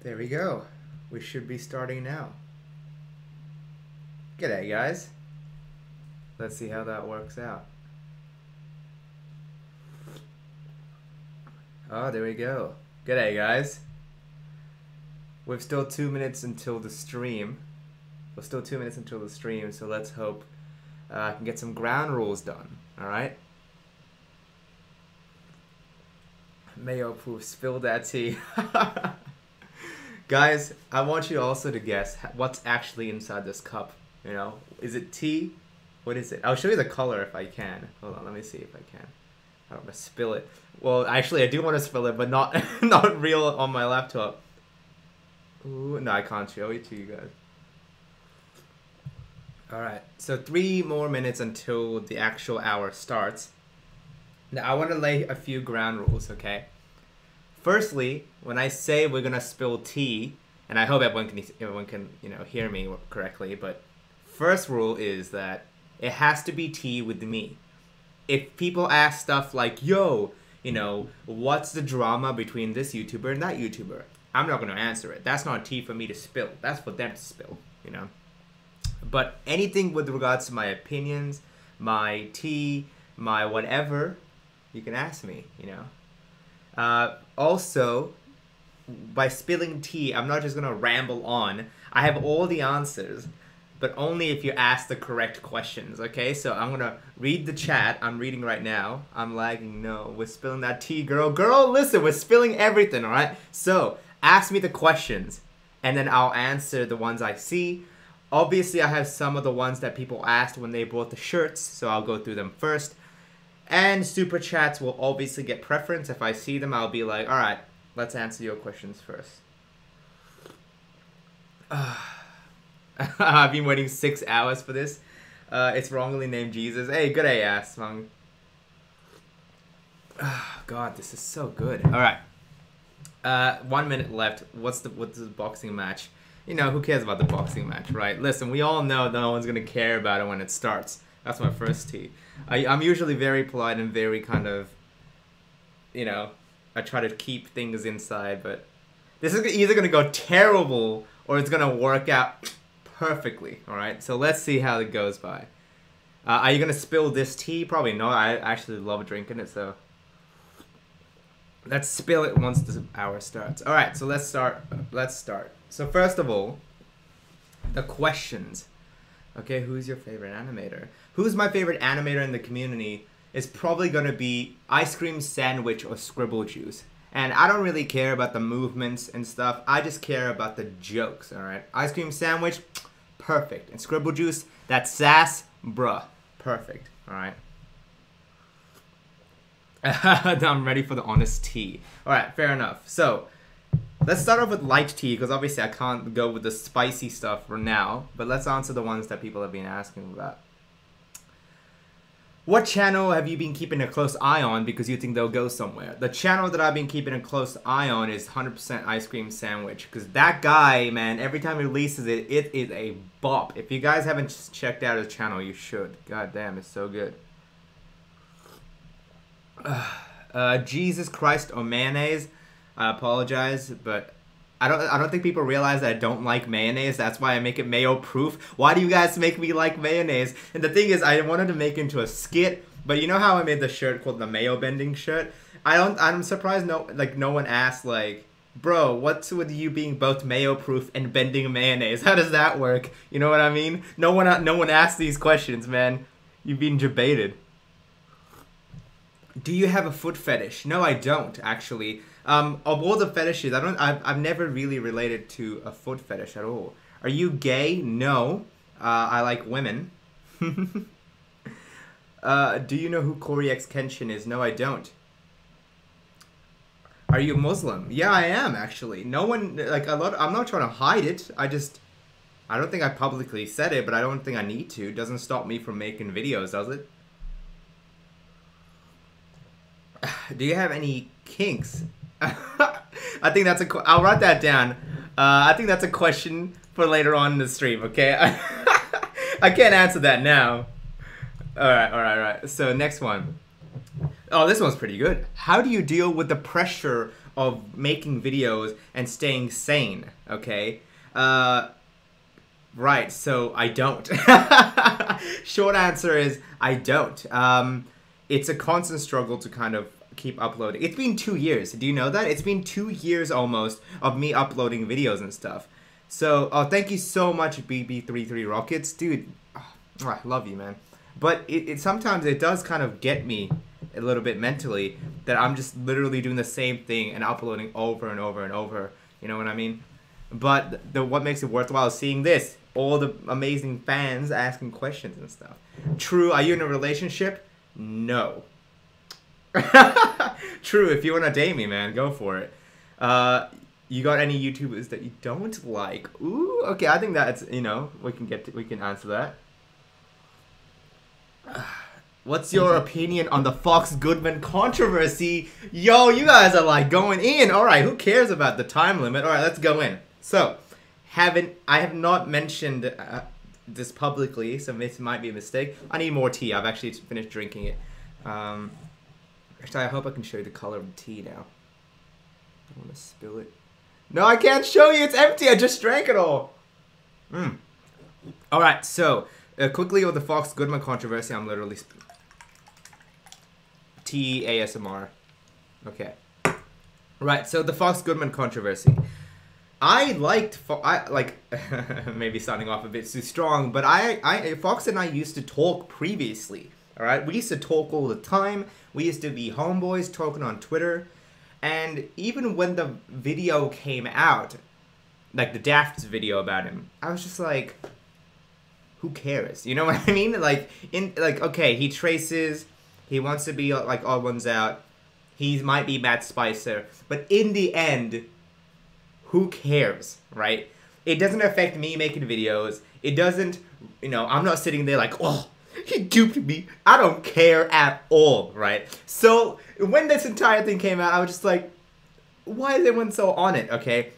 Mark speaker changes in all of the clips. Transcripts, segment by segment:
Speaker 1: There we go. We should be starting now. G'day, guys. Let's see how that works out. Oh, there we go. G'day, guys. We've still 2 minutes until the stream. So let's hope I can get some ground rules done. Alright? Mayo proof, spill that tea. Guys, I want you also to guess what's actually inside this cup. You know, is it tea? What is it? I'll show you the color if I can. Hold on, let me see if I can. I don't want to spill it. Well, actually, I do want to spill it, but not not real on my laptop. Ooh, no, I can't show it to you guys. All right, so 3 more minutes until the actual hour starts. Now, I want to lay a few ground rules, okay? Firstly, when I say we're gonna spill tea, and I hope everyone can hear me correctly, but first rule is that it has to be tea with me. If people ask stuff like, yo, what's the drama between this YouTuber and that YouTuber? I'm not gonna answer it. That's not tea for me to spill. That's for them to spill, But anything with regards to my opinions, my tea, my whatever, you can ask me, Also, by spilling tea, I'm not just going to ramble on. I have all the answers, but only if you ask the correct questions, okay? So I'm going to read the chat. I'm reading right now. I'm lagging. No, we're spilling that tea, girl. Girl, listen, we're spilling everything, all right? So ask me the questions, and then I'll answer the ones I see. Obviously, I have some of the ones that people asked when they bought the shirts, so I'll go through them first. And super chats will obviously get preference. If I see them, I'll be like, all right, let's answer your questions first. I've been waiting 6 hours for this. It's wrongly named Jesus. Hey, good ass, man. God, this is so good. All right. 1 minute left. What's the boxing match? Who cares about the boxing match, right? Listen, we all know that no one's gonna care about it when it starts. That's my first tea. I'm usually very polite and very kind of, I try to keep things inside, but this is either going to go terrible or it's going to work out perfectly, all right? So let's see how it goes by. Are you going to spill this tea? Probably not. I actually love drinking it, so let's spill it once the hour starts. All right, so let's start. So first of all, the questions. Okay, who's your favorite animator? Who's my favorite animator in the community is probably going to be Ice Cream Sandwich or Scribble Juice. And I don't really care about the movements and stuff. I just care about the jokes, alright? Ice Cream Sandwich, perfect. And Scribble Juice, that sass, bruh, perfect, alright? I'm ready for the honest tea. Alright, fair enough. So, let's start off with light tea, because obviously I can't go with the spicy stuff for now. But let's answer the ones that people have been asking about. What channel have you been keeping a close eye on because you think they'll go somewhere? The channel that I've been keeping a close eye on is 100% Ice Cream Sandwich. Because that guy, man, every time he releases it, it is a bop. If you guys haven't checked out his channel, you should. God damn, it's so good. Jesus Christ or mayonnaise. I apologize, but I don't think people realize that I don't like mayonnaise. That's why I make it mayo proof. Why do you guys make me like mayonnaise? And the thing is, I wanted to make it into a skit, but you know how I made the shirt called the mayo bending shirt? I'm surprised no one asked like, bro, what's with you being both mayo proof and bending mayonnaise? How does that work? You know what I mean? No one asked these questions, man. You've been debated. Do you have a foot fetish? No, I don't actually. Of all the fetishes, I've never really related to a foot fetish at all. Are you gay? No. I like women. Do you know who Corey X Kenshin is? No, I don't. Are you Muslim? Yeah, I am actually. No one, I'm not trying to hide it. I don't think I publicly said it, but I don't think I need to. It doesn't stop me from making videos, does it? Do you have any kinks? I think that's I'll write that down. I think that's a question for later on in the stream, okay? I can't answer that now. Alright. So next one. Oh, this one's pretty good. How do you deal with the pressure of making videos and staying sane, okay? Right, so I don't. Short answer is I don't. It's a constant struggle to kind of keep uploading. It's been 2 years. Do you know that? It's been 2 years almost of me uploading videos and stuff. So, thank you so much, BB33 Rockets. Dude, I love you, man. But it sometimes it does kind of get me a little bit mentally that I'm just literally doing the same thing and uploading over and over and over. You know what I mean? But what makes it worthwhile is seeing this. All the amazing fans asking questions and stuff. True, are you in a relationship? No. True, if you want to date me, man, go for it. You got any YouTubers that you don't like? Ooh, okay, I think that's, you know, we can answer that. What's your opinion on the Fox Goodman controversy? Yo, you guys are like going in. All right, who cares about the time limit? All right, let's go in. So, I have not mentioned this publicly, so this might be a mistake. I need more tea. I've actually finished drinking it. Actually, I hope I can show you the color of the tea now. I want to spill it. No, I can't show you. It's empty. I just drank it all. All right, so quickly with the Fox Goodman controversy, I'm literally tea ASMR. Okay. Right, so the Fox Goodman controversy. I like maybe starting off a bit too strong, but Fox and I used to talk previously. All right, we used to talk all the time. We used to be homeboys talking on Twitter, and even when the video came out, like the Daft's video about him, I was just like, who cares? You know what I mean? Okay, he traces, he wants to be like Odd Ones Out, he might be Matt Spicer, but in the end, who cares, right? It doesn't affect me making videos. It doesn't, you know, I'm not sitting there like, oh, he duped me. I don't care at all, right? So when this entire thing came out, I was just like, why is everyone so on it, okay?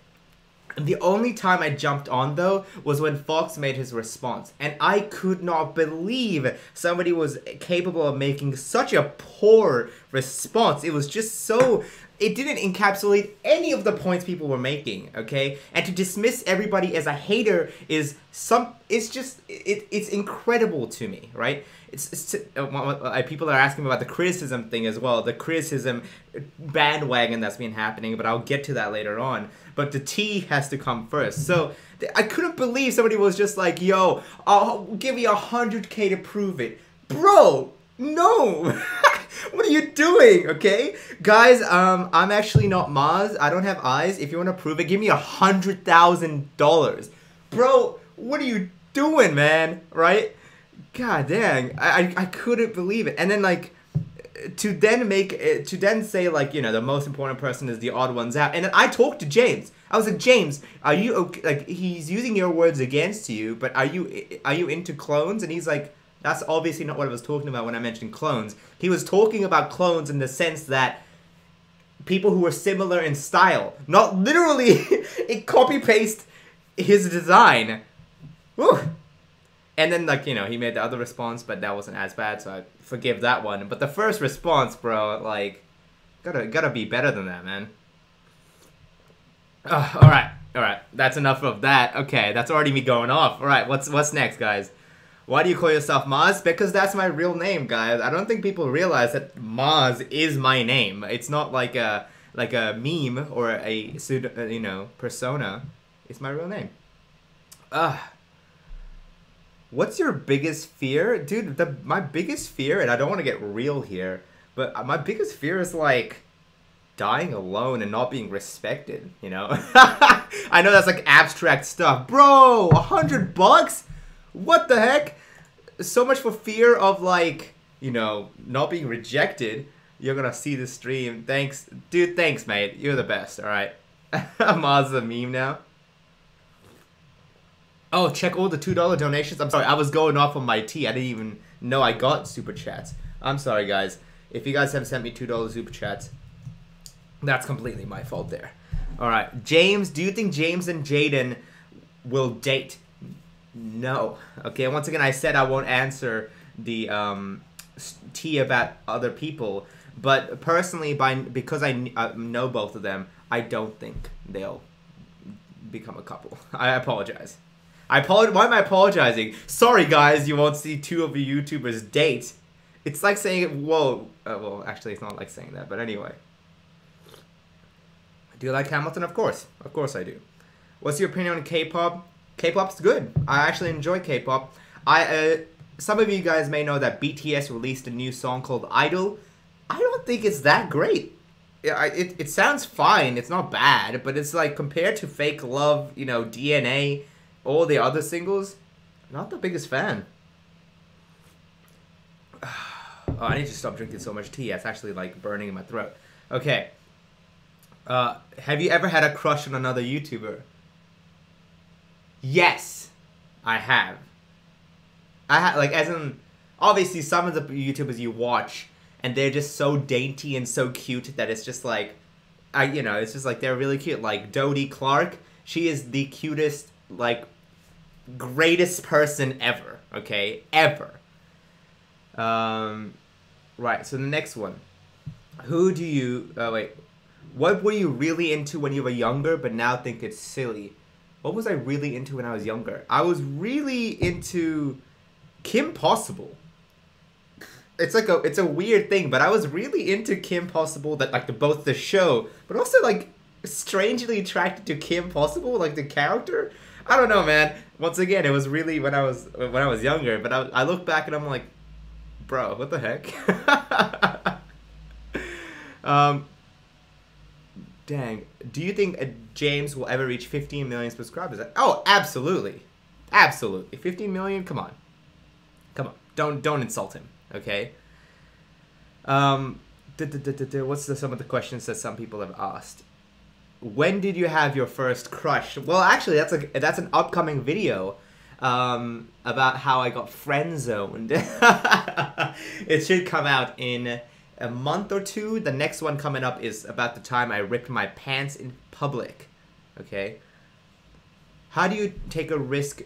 Speaker 1: The only time I jumped on, though, was when Fox made his response. And I could not believe somebody was capable of making such a poor response. It was just so... It didn't encapsulate any of the points people were making, okay? And to dismiss everybody as a hater is it's incredible to me, right? People are asking about the criticism thing as well, the criticism bandwagon that's been happening, but I'll get to that later on. But the tea has to come first. So I couldn't believe somebody was just like, yo, I'll give you 100K to prove it. Bro, no. What are you doing, okay? Guys, I'm actually not Maz. I don't have eyes. If you want to prove it, give me $100,000. Bro, what are you doing, man? Right? God dang. I couldn't believe it. And then, like, to then say, like, you know, the most important person is the Odd Ones Out. And then I talked to James. I was like, James, are you okay? Like, he's using your words against you, but are you into clones? And he's like, that's obviously not what I was talking about when I mentioned clones. He was talking about clones in the sense that people who were similar in style, not literally it copy-paste his design. Woo. And then, like, you know, he made the other response, but that wasn't as bad, so I forgive that one. But the first response, bro, like, gotta be better than that, man. All right. That's enough of that. Okay, that's already me going off. All right, what's next, guys? Why do you call yourself Maz? Because that's my real name, guys. I don't think people realize that Maz is my name. It's not like a meme or a pseudo, you know, persona. It's my real name. What's your biggest fear? Dude, my biggest fear, and I don't want to get real here, but my biggest fear is, like, dying alone and not being respected, you know? I know that's, like, abstract stuff. Bro, $100? What the heck? So much for fear of, like, you know, not being rejected. You're gonna see the stream. Thanks. Dude, thanks, mate. You're the best, alright? Maz the meme now. Oh, check all the $2 donations. I'm sorry, I was going off on my tea. I didn't even know I got super chats. I'm sorry, guys. If you guys have sent me $2 super chats, that's completely my fault there. Alright, James, do you think James and Jaden will date? No. Okay, once again, I said I won't answer the tea about other people, But personally, because I know both of them, I don't think they'll become a couple. I apologize. Why am I apologizing? Sorry, guys, you won't see two of you YouTubers date. It's like saying, whoa. Well, actually, it's not like saying that, but anyway. Do you like Hamilton? Of course. Of course I do. What's your opinion on K-pop? K-pop's good. I actually enjoy K-pop. Some of you guys may know that BTS released a new song called Idol. I don't think it's that great. It sounds fine. It's not bad, but it's like compared to Fake Love, you know, DNA, all the other singles, not the biggest fan. Oh, I need to stop drinking so much tea. It's actually like burning in my throat. Okay. Have you ever had a crush on another YouTuber? Yes, I have. Like, as in, obviously some of the YouTubers you watch, and they're just so dainty and so cute that it's just like, you know, it's just like they're really cute. Like Dodie Clark, she is the cutest, like, greatest person ever. Okay, ever. Right. So the next one, who do you? Wait, what were you really into when you were younger, but now think it's silly? What was I really into when I was younger? I was really into Kim Possible. It's like it's a weird thing, but I was really into Kim Possible, that like both the show, but also like strangely attracted to Kim Possible, like the character. I don't know, man. Once again, it was really when I was younger, but I look back and I'm like, bro, what the heck? Dang. Do you think James will ever reach 15 million subscribers? Oh, absolutely. Absolutely. 15 million? Come on. Come on. Don't insult him, okay? What's some of the questions that some people have asked? When did you have your first crush? Well, actually, that's an upcoming video about how I got friend zoned. It should come out in a month or two. The next one coming up is about the time I ripped my pants in public. Okay. How do you take a risk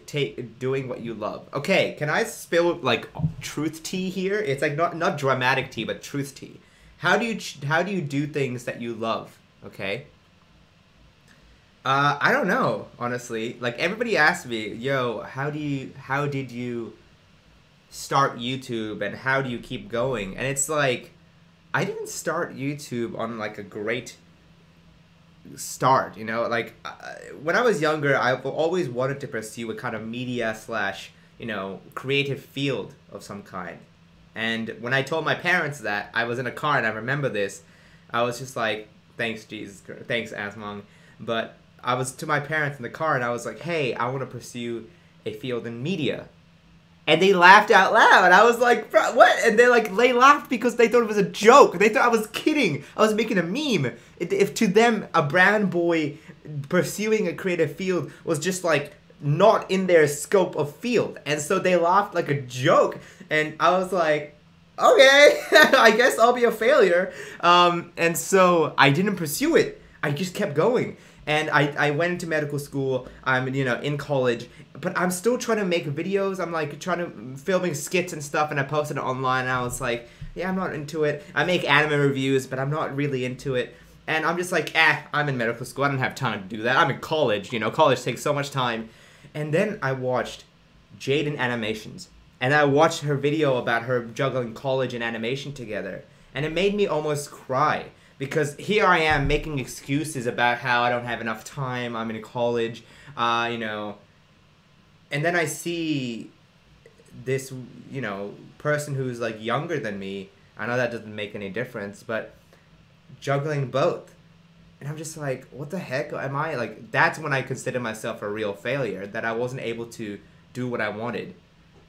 Speaker 1: doing what you love? Okay, can I spill like truth tea here? It's like not dramatic tea, but truth tea. How do you do things that you love? Okay. I don't know, honestly. Like everybody asks me, yo, how did you start YouTube and how do you keep going? And it's like, I didn't start YouTube on like a great start, you know? Like when I was younger, I've always wanted to pursue a kind of media / you know, creative field of some kind. And when I told my parents that, I was in a car and I remember this, I was just like, thanks Jesus, thanks Asmong. But I was to my parents in the car and I was like, hey, I want to pursue a field in media. And they laughed out loud. I was like, bro, what? And they laughed because they thought it was a joke. They thought I was kidding. I was making a meme. If to them, a brown boy pursuing a creative field was just like not in their scope of field. And so they laughed like a joke. And I was like, okay, I guess I'll be a failure. And so I didn't pursue it. I just kept going. And I went into medical school. I'm, you know, in college, but I'm still trying to make videos. I'm like filming skits and stuff, and I posted it online. And I was like, yeah, I'm not into it. I make anime reviews, but I'm not really into it. And I'm just like, I'm in medical school. I don't have time to do that. I'm in college. You know, college takes so much time. And then I watched Jaden Animations, and I watched her video about her juggling college and animation together, and it made me almost cry. Because here I am making excuses about how I don't have enough time, I'm in college, you know. And then I see this, you know, person who's like younger than me. I know that doesn't make any difference, but juggling both. And I'm just like, what the heck am I? Like, that's when I consider myself a real failure, that I wasn't able to do what I wanted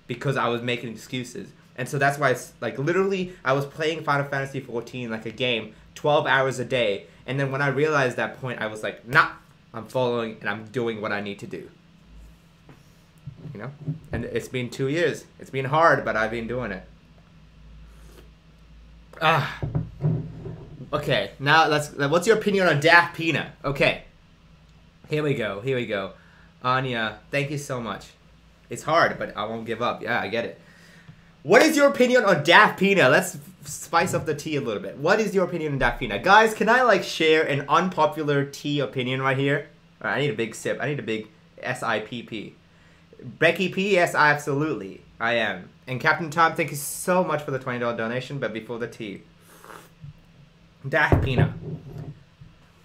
Speaker 1: because I was making excuses. And so that's why it's like literally I was playing Final Fantasy 14 like a game 12 hours a day. And then when I realized that point, I was like, nah, I'm following and I'm doing what I need to do. You know? And it's been 2 years. It's been hard, but I've been doing it. Okay, now what's your opinion on Daft Pina? Okay. Here we go. Anya, thank you so much. It's hard, but I won't give up. Yeah, I get it. What is your opinion on Daft Pina? Let's spice up the tea a little bit. What is your opinion on Daphina? Guys, can I like share an unpopular tea opinion right here? All right, I need a big sip. I need a big SIPP. Becky P, yes, absolutely. I am. And Captain Tom, thank you so much for the $20 donation, but before the tea. Daphina.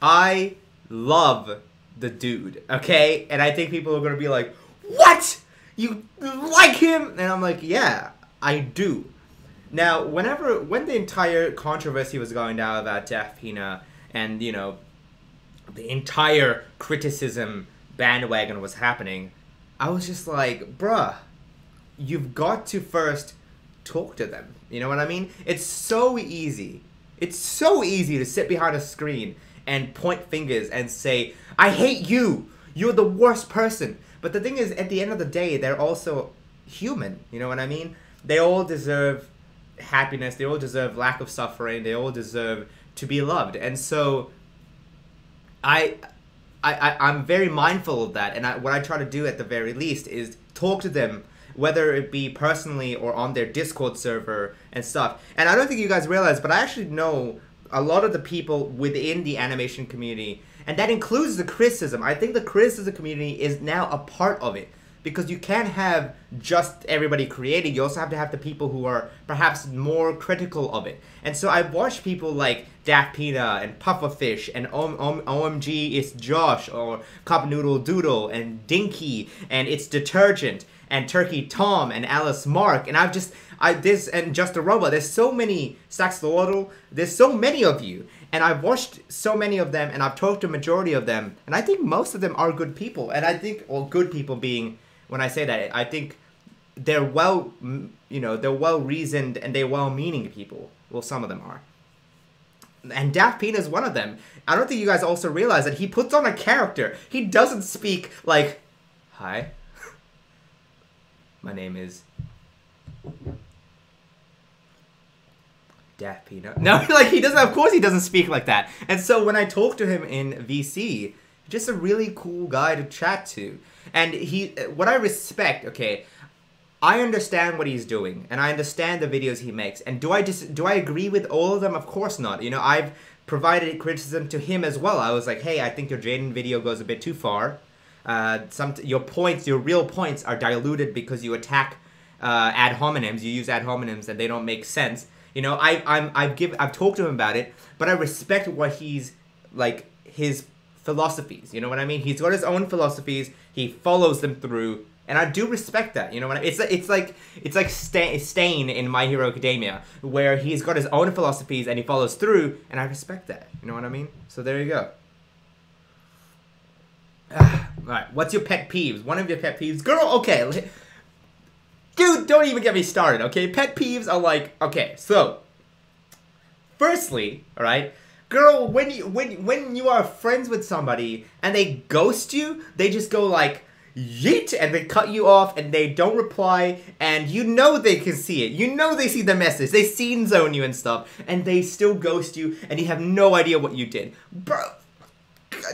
Speaker 1: I love the dude, okay? And I think people are going to be like, what? You like him? And I'm like, yeah, I do. Now, when the entire controversy was going down about Daphina and, you know, the entire criticism bandwagon was happening, I was just like, bruh, you've got to first talk to them. You know what I mean? It's so easy. It's so easy to sit behind a screen and point fingers and say, I hate you. You're the worst person. But the thing is, at the end of the day, they're also human. You know what I mean? They all deserve happiness. They all deserve lack of suffering. They all deserve to be loved. And so I'm very mindful of that. And what I try to do at the very least is talk to them, whether it be personally or on their Discord server and stuff. And I don't think you guys realize, but I actually know a lot of the people within the animation community, and that includes the criticism. I think the criticism community is now a part of it, because you can't have just everybody creating. You also have to have the people who are perhaps more critical of it. And so I've watched people like Daphina and Pufferfish and OMG It's Josh, or Cup Noodle Doodle and Dinky and It's Detergent and Turkey Tom and Alice Mark, and this and Just a Robot. There's so many, Saxolotl, there's so many of you, and I've watched so many of them, and I've talked to a majority of them, and I think most of them are good people. And I think, well, good people being, when I say that, I think they're well, you know, they're well-reasoned and they're well-meaning people. Well, some of them are. And Daphina is one of them. I don't think you guys also realize that he puts on a character. He doesn't speak like, hi, my name is Daphina. No, like he doesn't, of course he doesn't speak like that. And so when I talk to him in VC, just a really cool guy to chat to. And what I respect, okay, I understand what he's doing, and I understand the videos he makes. And do I agree with all of them? Of course not. You know, I've provided criticism to him as well. I was like, hey, I think your Jaden video goes a bit too far. Your real points are diluted because you attack ad hominems. You use ad hominems and they don't make sense. You know, I've talked to him about it, but I respect what he's like, his philosophies. You know what I mean? He's got his own philosophies. He follows them through, and I do respect that. You know what I mean? It's like Stain in My Hero Academia, where he's got his own philosophies and he follows through, and I respect that. You know what I mean? So there you go. Alright, what's your pet peeves? One of your pet peeves? Girl, okay. Dude, don't even get me started, okay? Pet peeves are like, okay, so firstly, alright, girl, when you are friends with somebody and they ghost you, they just go like, yeet, and they cut you off and they don't reply, and you know they can see it. You know they see the message. They scene zone you and stuff, and they still ghost you, and you have no idea what you did. Bro,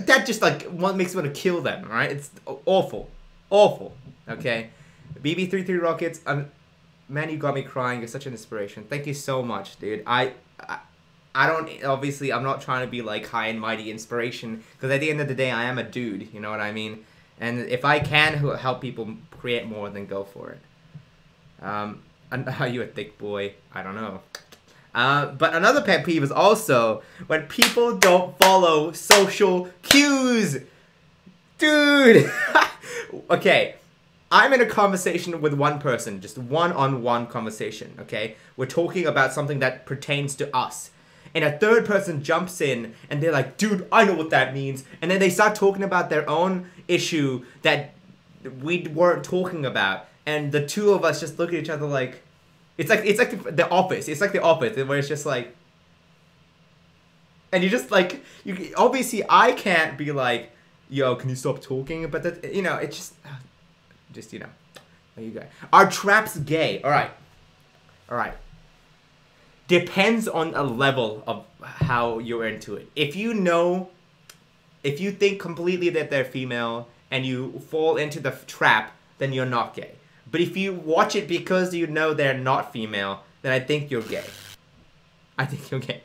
Speaker 1: that just like what makes me want to kill them, right? It's awful. Awful. Okay? BB33 Rockets, man, you got me crying. You're such an inspiration. Thank you so much, dude. I don't, obviously, I'm not trying to be like high and mighty inspiration, because at the end of the day, I am a dude, you know what I mean? And if I can help people create more, then go for it. Are you a thick boy? I don't know. But another pet peeve is also when people don't follow social cues. Dude! Okay, I'm in a conversation with one person, just one-on-one conversation, okay? We're talking about something that pertains to us. And a third person jumps in and they're like, dude, I know what that means. And then they start talking about their own issue that we weren't talking about. And the two of us just look at each other like, it's like the Office. It's like the Office, where it's just like, and you just like, obviously I can't be like, yo, can you stop talking? But that, you know, it's just, you know, there you go. Are traps gay? All right. Depends on a level of how you're into it. If you think completely that they're female and you fall into the trap, then you're not gay. But if you watch it because you know they're not female, then I think you're gay. I think you're gay.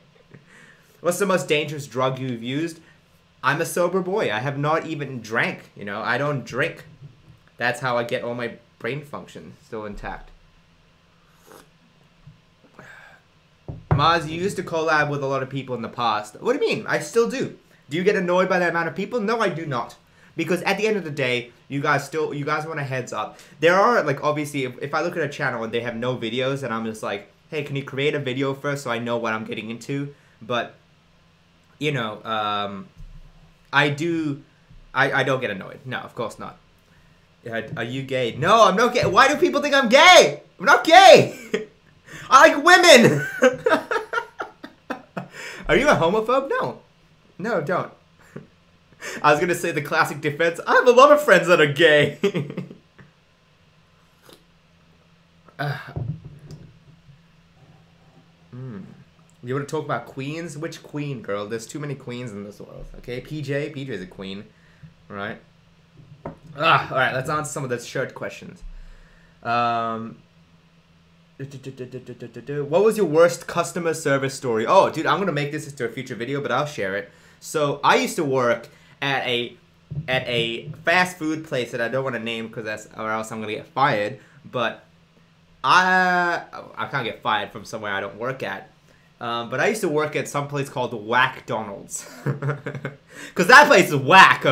Speaker 1: What's the most dangerous drug you've used? I'm a sober boy. I have not even drank, you know. I don't drink. That's how I get all my brain function still intact. Maz, you used to collab with a lot of people in the past. What do you mean? I still do. Do you get annoyed by the amount of people? No, I do not. Because at the end of the day, you guys want a heads up. There are, like, obviously, if I look at a channel and they have no videos, and I'm just like, hey, can you create a video first so I know what I'm getting into? But, you know, I don't get annoyed. No, of course not. Are you gay? No, I'm not gay. Why do people think I'm gay? I'm not gay. I like women. Are you a homophobe? No. No, don't. I was going to say the classic defense. I have a lot of friends that are gay. You want to talk about queens? Which queen, girl? There's too many queens in this world. Okay, PJ. PJ's a queen. All right. Alright, let's answer some of the shirt questions. What was your worst customer service story? Oh, dude, I'm gonna make this into a future video, but I'll share it. So, I used to work at a fast food place that I don't want to name because or else I'm gonna get fired. But I can't get fired from somewhere I don't work at. But I used to work at some place called Whack-Donald's. Because that place is whack.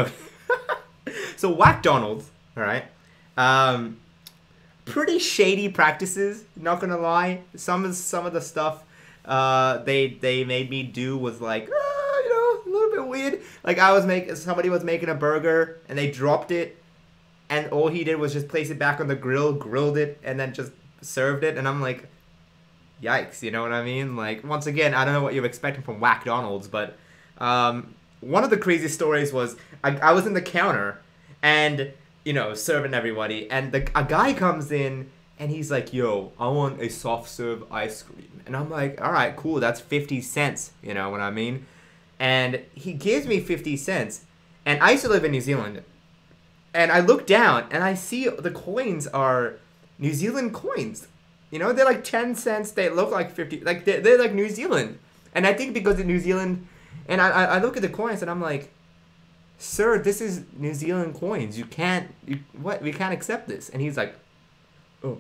Speaker 1: So Whack-Donald's, alright, pretty shady practices, not gonna lie. Some of the stuff they made me do was like, you know, a little bit weird. Like somebody was making a burger and they dropped it, and all he did was just place it back on the grill, grilled it, and then just served it. And I'm like, yikes, you know what I mean? Like, once again, I don't know what you're expecting from Whack-Donald's, but one of the crazy stories was I was in the counter. And, you know, serving everybody. And a guy comes in and he's like, yo, I want a soft serve ice cream. And I'm like, all right, cool. That's 50 cents. You know what I mean? And he gives me 50 cents. And I used to live in New Zealand. And I look down and I see the coins are New Zealand coins. You know, they're like 10 cents. They look like 50. Like, they're like New Zealand. And I think because of New Zealand. And I look at the coins and I'm like, sir, this is New Zealand coins. We can't accept this. And he's like, oh.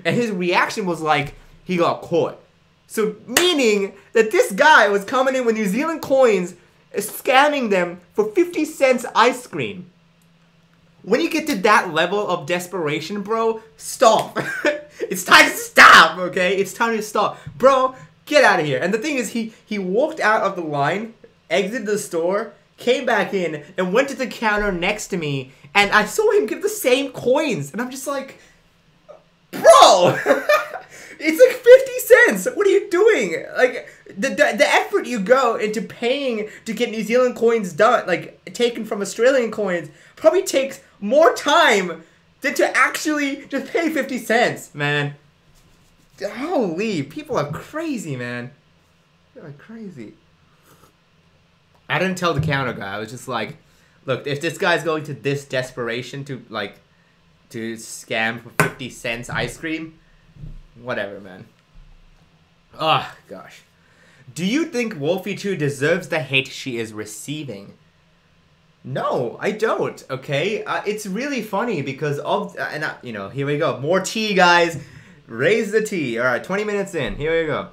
Speaker 1: And his reaction was like, he got caught. So, meaning that this guy was coming in with New Zealand coins, scamming them for 50 cents ice cream. When you get to that level of desperation, bro, stop. It's time to stop, okay? It's time to stop. Bro, get out of here. And the thing is, he walked out of the line, exited the store, came back in, and went to the counter next to me, and I saw him give the same coins, and I'm just like, bro, it's like 50 cents, what are you doing? Like, the effort you go into paying to get New Zealand coins done, like, taken from Australian coins, probably takes more time than to actually just pay 50 cents, man. Holy, people are crazy, man. They're crazy. I didn't tell the counter guy. I was just like, look, if this guy's going to this desperation to scam for 50 cents ice cream, whatever, man. Oh, gosh. Do you think Wolfie 2 deserves the hate she is receiving? No, I don't, okay? It's really funny because of, you know, here we go. More tea, guys. Raise the tea. All right, 20 minutes in. Here we go.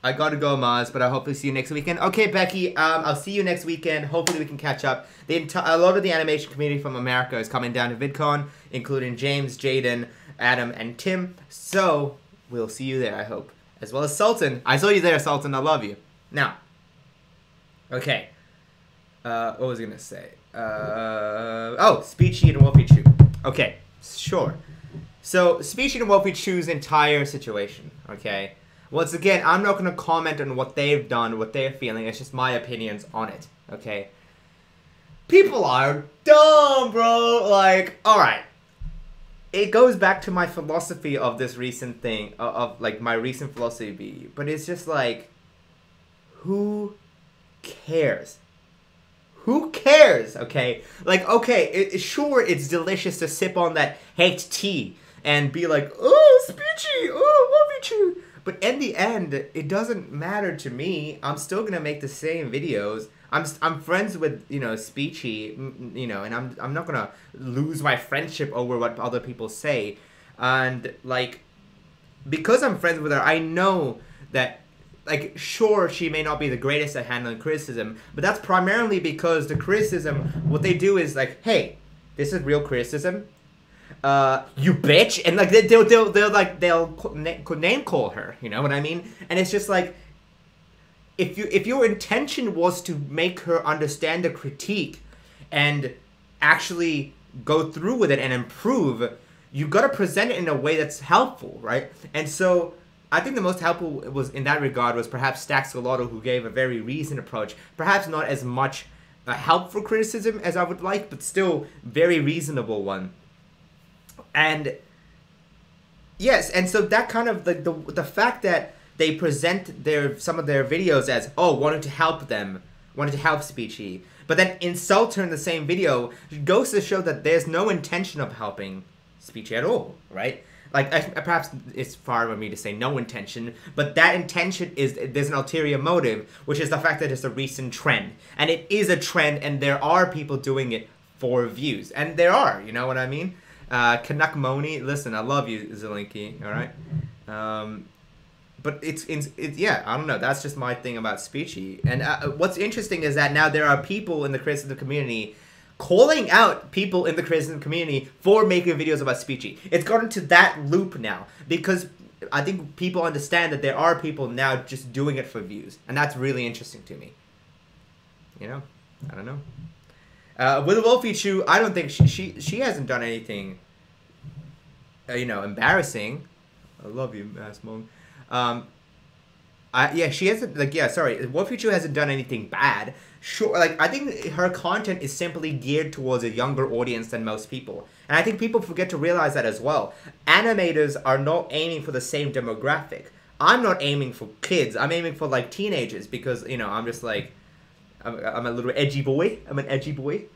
Speaker 1: I gotta go, Maz, but I'll hopefully see you next weekend. Okay, Becky, I'll see you next weekend. Hopefully we can catch up. A lot of the animation community from America is coming down to VidCon, including James, Jaden, Adam, and Tim. So, we'll see you there, I hope. As well as Sultan. I saw you there, Sultan. I love you. Now, okay. What was I gonna say? Oh, Speed Sheet and Wolfie Chew. Okay, sure. So, Speed Sheet and Wolfie Chew's entire situation, okay? Once again, I'm not going to comment on what they've done, what they're feeling. It's just my opinions on it, okay? People are dumb, bro. Like, alright. It goes back to my philosophy of this recent thing, like, my recent philosophy. But it's just like, who cares? Who cares, okay? Like, okay, sure, it's delicious to sip on that hate tea and be like, oh, Speechy, oh, love you. But in the end, it doesn't matter to me. I'm still gonna make the same videos. I'm friends with, you know, Speechy, you know, and I'm not gonna lose my friendship over what other people say. And like, because I'm friends with her, I know that, like, sure, she may not be the greatest at handling criticism, but that's primarily because the criticism, what they do is like, hey, this is real criticism. You bitch, and like they'll name call her, you know what I mean? And it's just like, if your intention was to make her understand the critique and actually go through with it and improve, you gotta present it in a way that's helpful, right? And so I think the most helpful was in that regard was perhaps Stack Scalotto, who gave a very reasoned approach, perhaps not as much helpful criticism as I would like, but still very reasonable one. And yes, and so that kind of the fact that they present some of their videos as, oh, wanting to help them, wanting to help Speechy, but then insult her in the same video goes to show that there's no intention of helping Speechy at all, right? Like, perhaps it's far for me to say no intention, but that intention is, there's an ulterior motive, which is the fact that it's a recent trend. And it is a trend, and there are people doing it for views. And there are, you know what I mean? Canuck Moni, listen, I love you, Zelinki, alright? But it's yeah, I don't know, that's just my thing about Speechy. And what's interesting is that now there are people in the criticism community calling out people in the criticism community for making videos about Speechy. It's gotten to that loop now, because I think people understand that there are people now just doing it for views, and that's really interesting to me. You know, I don't know. With Wolfie Chu, I don't think she hasn't done anything, you know, embarrassing. I love you, Asmong. Yeah, she hasn't, like, yeah, sorry, Wolfie Chu hasn't done anything bad. Sure, like, I think her content is simply geared towards a younger audience than most people. And I think people forget to realize that as well. Animators are not aiming for the same demographic. I'm not aiming for kids. I'm aiming for, like, teenagers, because, you know, I'm just, like, I'm a little edgy boy. I'm an edgy boy.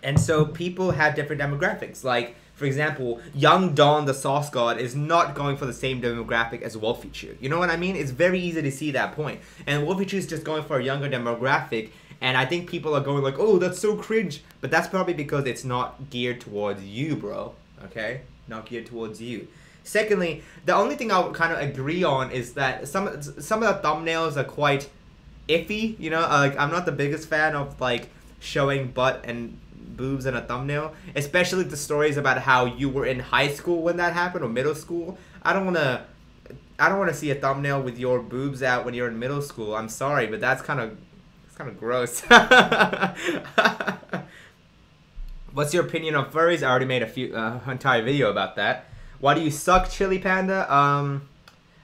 Speaker 1: And so people have different demographics. Like, for example, young Dawn the Sauce God is not going for the same demographic as Wolfie Chu. You know what I mean? It's very easy to see that point. And Wolfie Chu is just going for a younger demographic. And I think people are going like, oh, that's so cringe. But that's probably because it's not geared towards you, bro. Okay? Not geared towards you. Secondly, the only thing I'll kind of agree on is that some of the thumbnails are quite iffy. You know, like, I'm not the biggest fan of, like, showing butt and boobs in a thumbnail, especially the stories about how you were in high school when that happened, or middle school. I don't want to see a thumbnail with your boobs out when you're in middle school. I'm sorry, but that's kind of gross. What's your opinion on furries? I already made a entire video about that. Why do you suck, Chili Panda?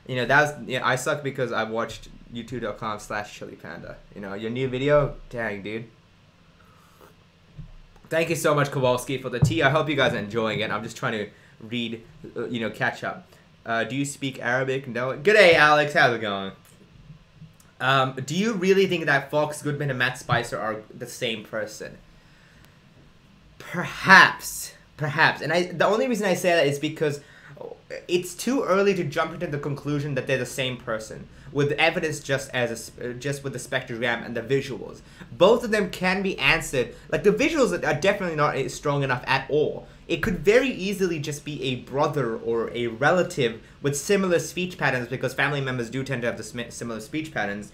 Speaker 1: You know, yeah, I suck because I watched youtube.com/chilipanda. You know, your new video, dang, dude. Thank you so much, Kowalski, for the tea. I hope you guys are enjoying it. I'm just trying to read, you know, catch up. Do you speak Arabic? No. Good day, Alex. How's it going? Do you really think that Fox Goodman and Matt Spicer are the same person? Perhaps. Perhaps. And the only reason I say that is because it's too early to jump into the conclusion that they're the same person, with evidence just with the spectrogram and the visuals. Both of them can be answered. Like, the visuals are definitely not strong enough at all. It could very easily just be a brother or a relative with similar speech patterns, because family members do tend to have the similar speech patterns.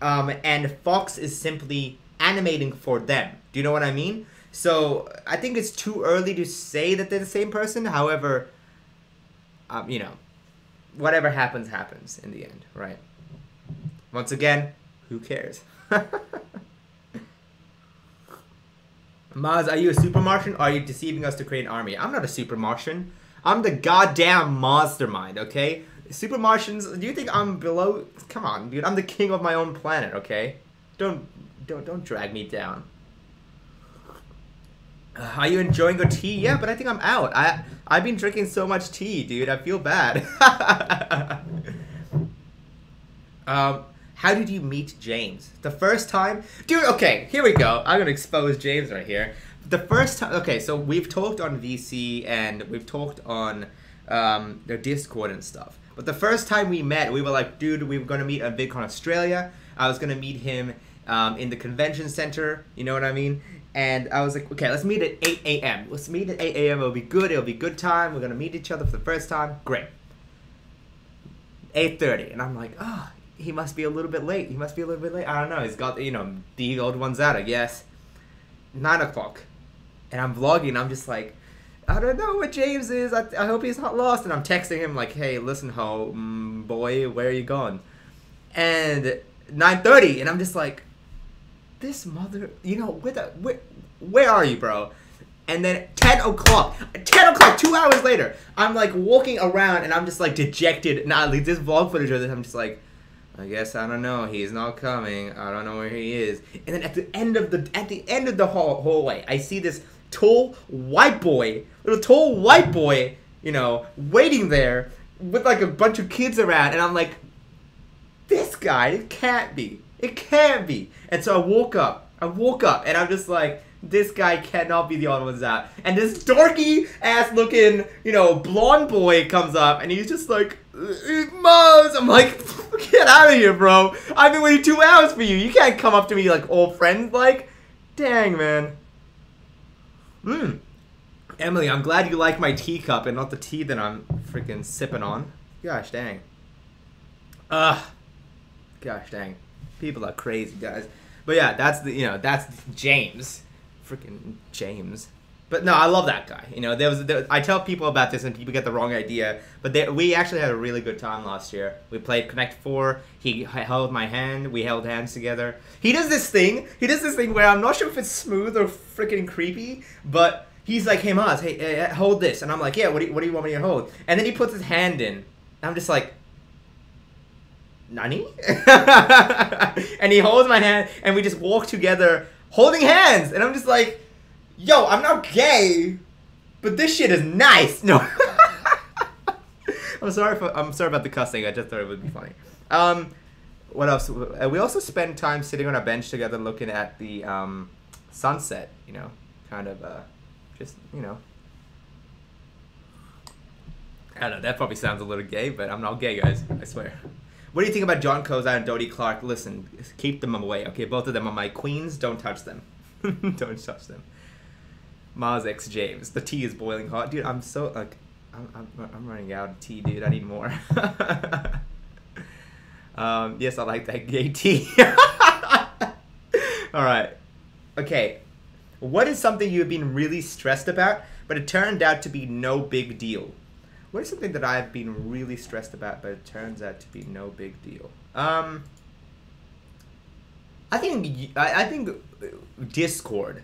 Speaker 1: And Fox is simply animating for them. Do you know what I mean? So I think it's too early to say that they're the same person. However, you know, whatever happens, happens in the end, right? Once again, who cares? Maz, are you a super Martian, or are you deceiving us to create an army? I'm not a super Martian. I'm the goddamn mastermind, okay? Super Martians, do you think I'm below? Come on, dude. I'm the king of my own planet, okay? Don't drag me down. Are you enjoying your tea? Yeah, but I think I'm out. I've been drinking so much tea, dude. I feel bad. How did you meet James? The first time? Dude, okay, here we go. I'm gonna expose James right here. the first time, okay, so we've talked on VC and we've talked on the Discord and stuff. But the first time we met, we were like, dude, we were going to meet at VidCon Australia. I was going to meet him in the convention center, you know what I mean? And I was like, okay, let's meet at 8 a.m. Let's meet at 8 a.m. It'll be good. It'll be good time. We're going to meet each other for the first time. Great. 8:30. And I'm like, oh, he must be a little bit late. He must be a little bit late. I don't know. He's got, you know, the old ones out, I guess. 9 o'clock. And I'm vlogging. I'm just like, I don't know what James is. I hope he's not lost. And I'm texting him like, hey, listen, boy, where are you going? And 9:30. And I'm just like, this mother, you know, where are you, bro? And then 10 o'clock, 2 hours later, I'm like walking around and I'm just like dejected. Nah, like this vlog footage of this, I'm just like, I guess I don't know. He's not coming. I don't know where he is. And then at the end of the hallway, I see this little tall white boy, you know, waiting there with like a bunch of kids around, and I'm like, this guy, it can't be. And so I woke up, and I'm just like, this guy cannot be the odd ones out. And this dorky ass looking, you know, blonde boy comes up, and he's just like, Maz. I'm like, get out of here, bro. I've been waiting 2 hours for you. You can't come up to me like old friends. Like, dang, man. Emily, I'm glad you like my teacup and not the tea that I'm freaking sipping on. Gosh dang. Gosh dang. People are crazy, guys. But yeah, that's James. Freaking James. But no, I love that guy. You know, I tell people about this and people get the wrong idea. But we actually had a really good time last year. We played Connect 4. He held my hand. We held hands together. He does this thing where I'm not sure if it's smooth or freaking creepy, but he's like, hey, Maz, hey, hold this. And I'm like, yeah, what do you want me to hold? And then he puts his hand in. And I'm just like, Nani? And he holds my hand, and we just walk together holding hands. And I'm just like, yo, I'm not gay, but this shit is nice. No. I'm sorry about the cussing. I just thought it would be funny. What else? We also spent time sitting on a bench together looking at the sunset, you know, kind of just, you know. I don't know, that probably sounds a little gay, but I'm not gay, guys, I swear. What do you think about John Kozai and Dodie Clark? Listen, keep them away, okay? Both of them are my queens. Don't touch them. Don't touch them. Maz X James. The tea is boiling hot. Dude, I'm so, like, I'm running out of tea, dude. I need more. Yes, I like that gay tea. Alright. Okay. What is something you've been really stressed about, but it turned out to be no big deal? What is something that I've been really stressed about, but it turns out to be no big deal? I think Discord.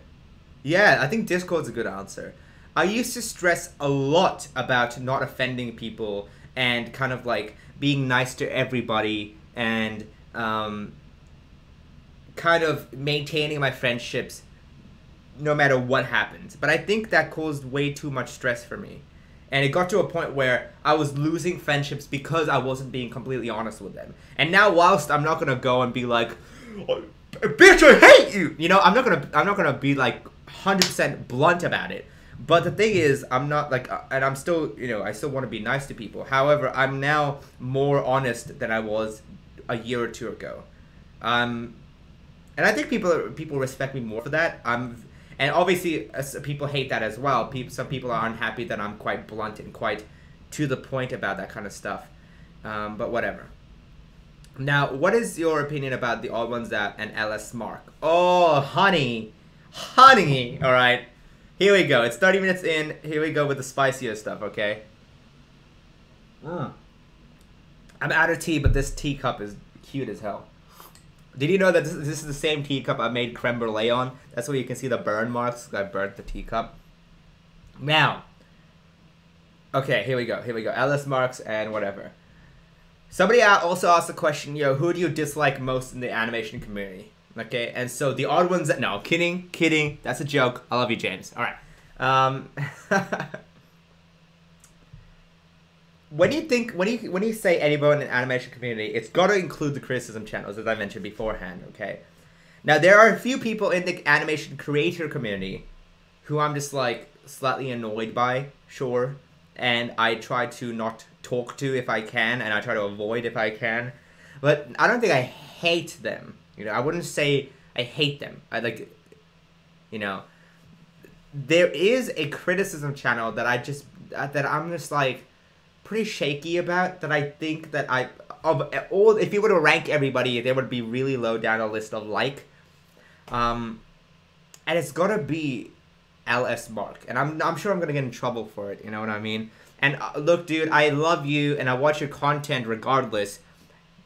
Speaker 1: Yeah, I think Discord's a good answer. I used to stress a lot about not offending people and kind of like being nice to everybody and kind of maintaining my friendships no matter what happens. But I think that caused way too much stress for me. And it got to a point where I was losing friendships because I wasn't being completely honest with them. And now, whilst I'm not gonna go and be like, bitch, I hate you. You know, I'm not gonna be like 100% blunt about it. But the thing is, I'm not like, and I'm still, you know, I still want to be nice to people. However, I'm now more honest than I was a year or two ago. And I think people respect me more for that. And obviously, people hate that as well. Some people are unhappy that I'm quite blunt and quite to the point about that kind of stuff. But whatever. Now, what is your opinion about the Odd Ones Out and LS Mark? Oh, honey. Honey. All right. Here we go. It's 30 minutes in. Here we go with the spicier stuff, okay? I'm out of tea, but this teacup is cute as hell. Did you know that this is the same teacup I made creme brulee on? That's where you can see the burn marks. I burnt the teacup. Now. Okay, here we go. Here we go. LS marks and whatever. Somebody also asked the question, yo, who do you dislike most in the animation community? Okay, and so the Odd Ones that... No, kidding. That's a joke. I love you, James. All right. When you say anyone in the animation community, it's got to include the criticism channels, as I mentioned beforehand, okay? Now, there are a few people in the animation creator community who I'm just like slightly annoyed by, sure, and I try to not talk to if I can, and I try to avoid if I can, but I don't think I hate them. You know, I wouldn't say I hate them. I like, you know, there is a criticism channel that I'm just like pretty shaky about, that I think that if you were to rank everybody, they would be really low down the list of like. And it's gotta be LS Mark, and I'm sure I'm gonna get in trouble for it. You know what I mean? And look, dude, I love you, and I watch your content regardless.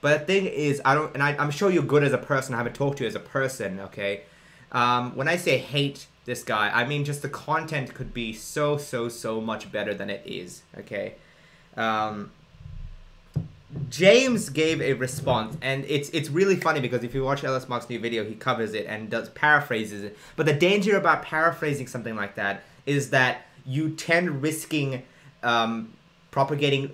Speaker 1: But the thing is, I'm sure you're good as a person. I haven't talked to you as a person, okay? When I say hate this guy, I mean just the content could be so much better than it is, okay? James gave a response, and it's really funny because if you watch LS Mark's new video, he covers it and paraphrases it. But the danger about paraphrasing something like that is that you tend risking propagating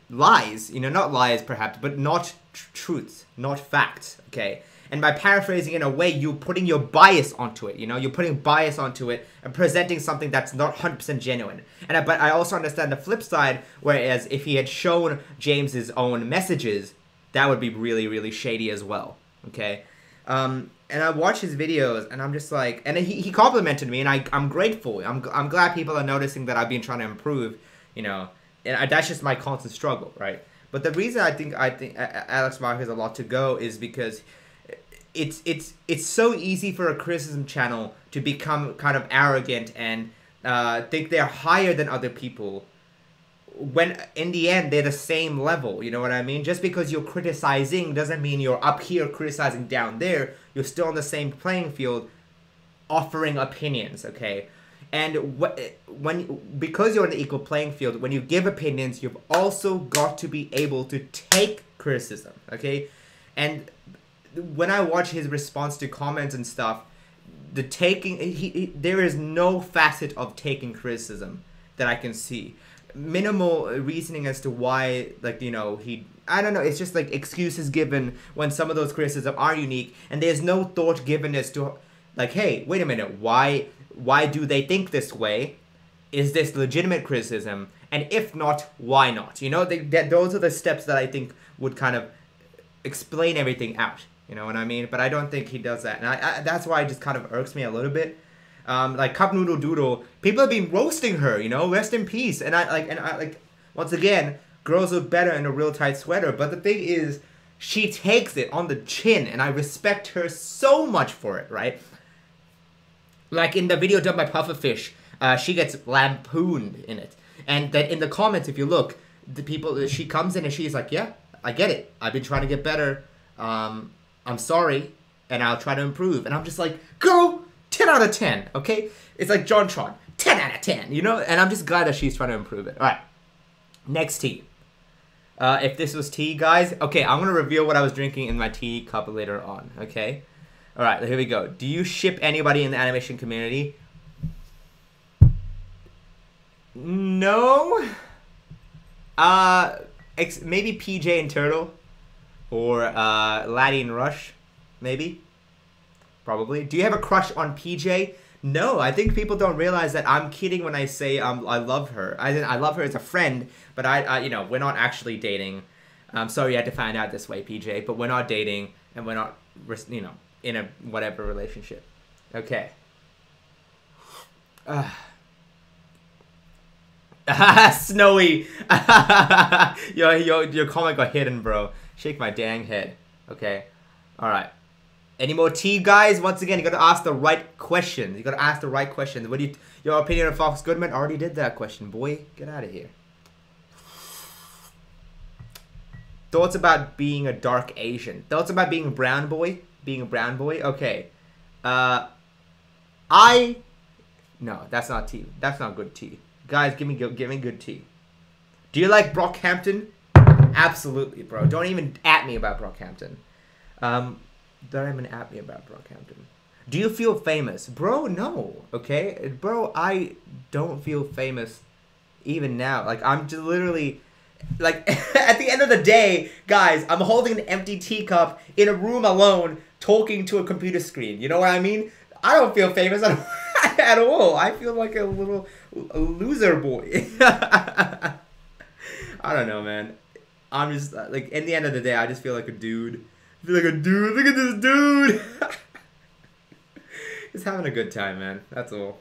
Speaker 1: lies, you know, not lies perhaps, but not truths, not facts, okay? And by paraphrasing in a way, you're putting your bias onto it, you know? You're putting bias onto it and presenting something that's not 100% genuine. But I also understand the flip side, whereas if he had shown James's own messages, that would be really shady as well, okay? And I watch his videos, and I'm just like... And he complimented me, and I'm grateful. I'm glad people are noticing that I've been trying to improve, you know? And that's just my constant struggle, right? But the reason I think Alex Mark has a lot to go is because... It's so easy for a criticism channel to become kind of arrogant and think they're higher than other people, when in the end they're the same level. You know what I mean? Just because you're criticizing doesn't mean you're up here criticizing down there. You're still on the same playing field, offering opinions. Okay, and because you're on the equal playing field, when you give opinions, you've also got to be able to take criticism. Okay, and when I watch his response to comments and stuff, there is no facet of taking criticism that I can see. Minimal reasoning as to why, like, you know, I don't know, it's just like excuses given when some of those criticisms are unique, and there's no thought given as to, like, hey, wait a minute, why do they think this way? Is this legitimate criticism? And if not, why not? You know, those are the steps that I think would kind of explain everything out. You know what I mean? But I don't think he does that. And that's why it just kind of irks me a little bit. Like Cup Noodle Doodle, people have been roasting her, you know? Rest in peace. And I once again, girls look better in a real tight sweater. But the thing is, she takes it on the chin, and I respect her so much for it, right? Like in the video done by Pufferfish, she gets lampooned in it. And then in the comments, if you look, she comes in and she's like, yeah, I get it. I've been trying to get better. I'm sorry, and I'll try to improve. And I'm just like, girl, 10 out of 10, okay? It's like JonTron, 10 out of 10, you know? And I'm just glad that she's trying to improve it. All right, next tea. If this was tea, guys, okay, I'm going to reveal what I was drinking in my tea cup later on, okay? All right, here we go. Do you ship anybody in the animation community? No. Maybe PJ and Turtle. Or Laddie and Rush, maybe. Probably. Do you have a crush on PJ? No, I think people don't realize that I'm kidding when I say I love her. I love her as a friend, but you know, we're not actually dating. I'm sorry you had to find out this way, PJ, but we're not dating, and we're not, you know, in a whatever relationship. Okay. Snowy. Your comment got hidden, bro. Shake my dang head. Okay. Alright. Any more tea, guys? Once again, you gotta ask the right questions. You gotta ask the right questions. What do your opinion of Fox Goodman? Already did that question, boy. Get out of here. Thoughts about being a dark Asian. Thoughts about being a brown boy? Being a brown boy? Okay. No, that's not tea. That's not good tea. Guys, give me good tea. Do you like Brockhampton? Absolutely, bro. Don't even at me about Brockhampton. Don't even at me about Brockhampton. Do you feel famous? Bro, no. Okay? Bro, I don't feel famous even now. Like, I'm just literally... Like, at the end of the day, guys, I'm holding an empty teacup in a room alone talking to a computer screen. You know what I mean? I don't feel famous. I at all. I feel like a loser boy. I don't know, man. I'm just like, in the end of the day, I just feel like a dude. I feel like a dude. Look at this dude. He's having a good time, man. That's all.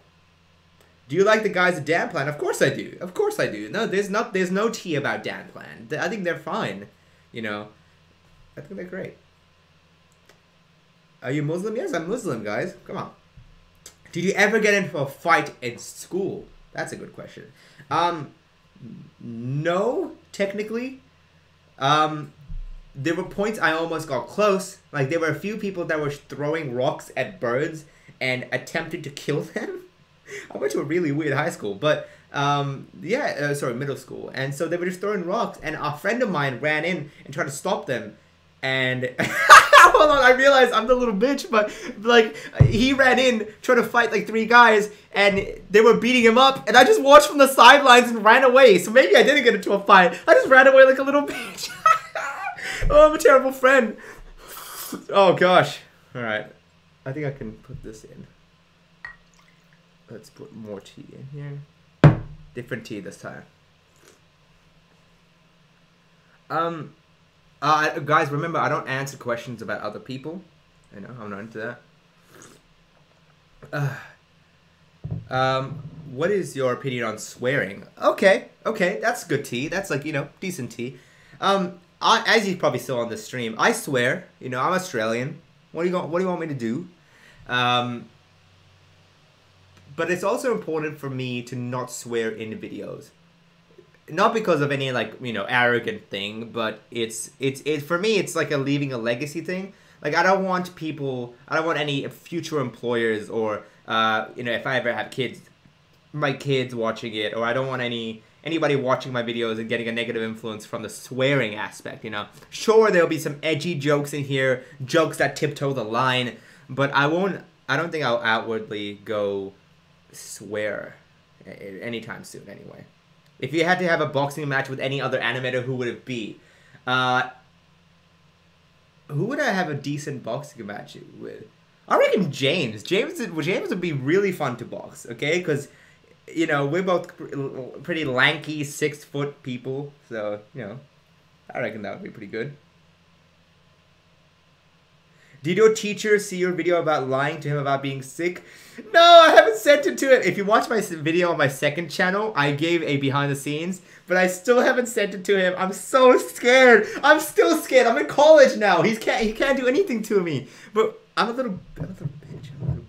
Speaker 1: Do you like the guys at Dan Plan? Of course I do. Of course I do. No, there's no tea about Dan Plan. I think they're fine. You know, I think they're great. Are you Muslim? Yes, I'm Muslim, guys. Come on. Did you ever get into a fight in school? That's a good question. No, technically. There were points I almost got close. Like, there were a few people that were throwing rocks at birds and attempted to kill them. I went to a really weird high school, but middle school. And so they were just throwing rocks, and a friend of mine ran in and tried to stop them. And hold on, I realized I'm the little bitch, but like, he ran in trying to fight like 3 guys, and they were beating him up, and I just watched from the sidelines and ran away. So maybe I didn't get into a fight. I just ran away like a little bitch. Oh, I'm a terrible friend. Oh gosh. All right, I think I can put this in. Let's put more tea in here. Different tea this time. Guys, remember, I don't answer questions about other people. I know, I'm not into that. What is your opinion on swearing? Okay, that's good tea. That's like, you know, decent tea. As you probably saw on the stream, I swear. You know, I'm Australian. What do you want me to do? But it's also important for me to not swear in videos. Not because of any, like, you know, arrogant thing, but it's for me, it's like leaving a legacy thing. Like, I don't want any future employers or, you know, if I ever have kids, my kids watching it, or I don't want anybody watching my videos and getting a negative influence from the swearing aspect, you know. Sure, there'll be some edgy jokes in here, jokes that tiptoe the line, but I don't think I'll outwardly go swear anytime soon anyway. If you had to have a boxing match with any other animator, who would it be? Who would I have a decent boxing match with? I reckon James. James would be really fun to box, okay? Because, you know, we're both pretty lanky, 6-foot people. So, you know, I reckon that would be pretty good. Did your teacher see your video about lying to him about being sick? No, I haven't sent it to him. If you watch my video on my second channel, I gave a behind the scenes, but I still haven't sent it to him. I'm so scared. I'm still scared. I'm in college now. He can't do anything to me. But I'm a little bitch. I'm a little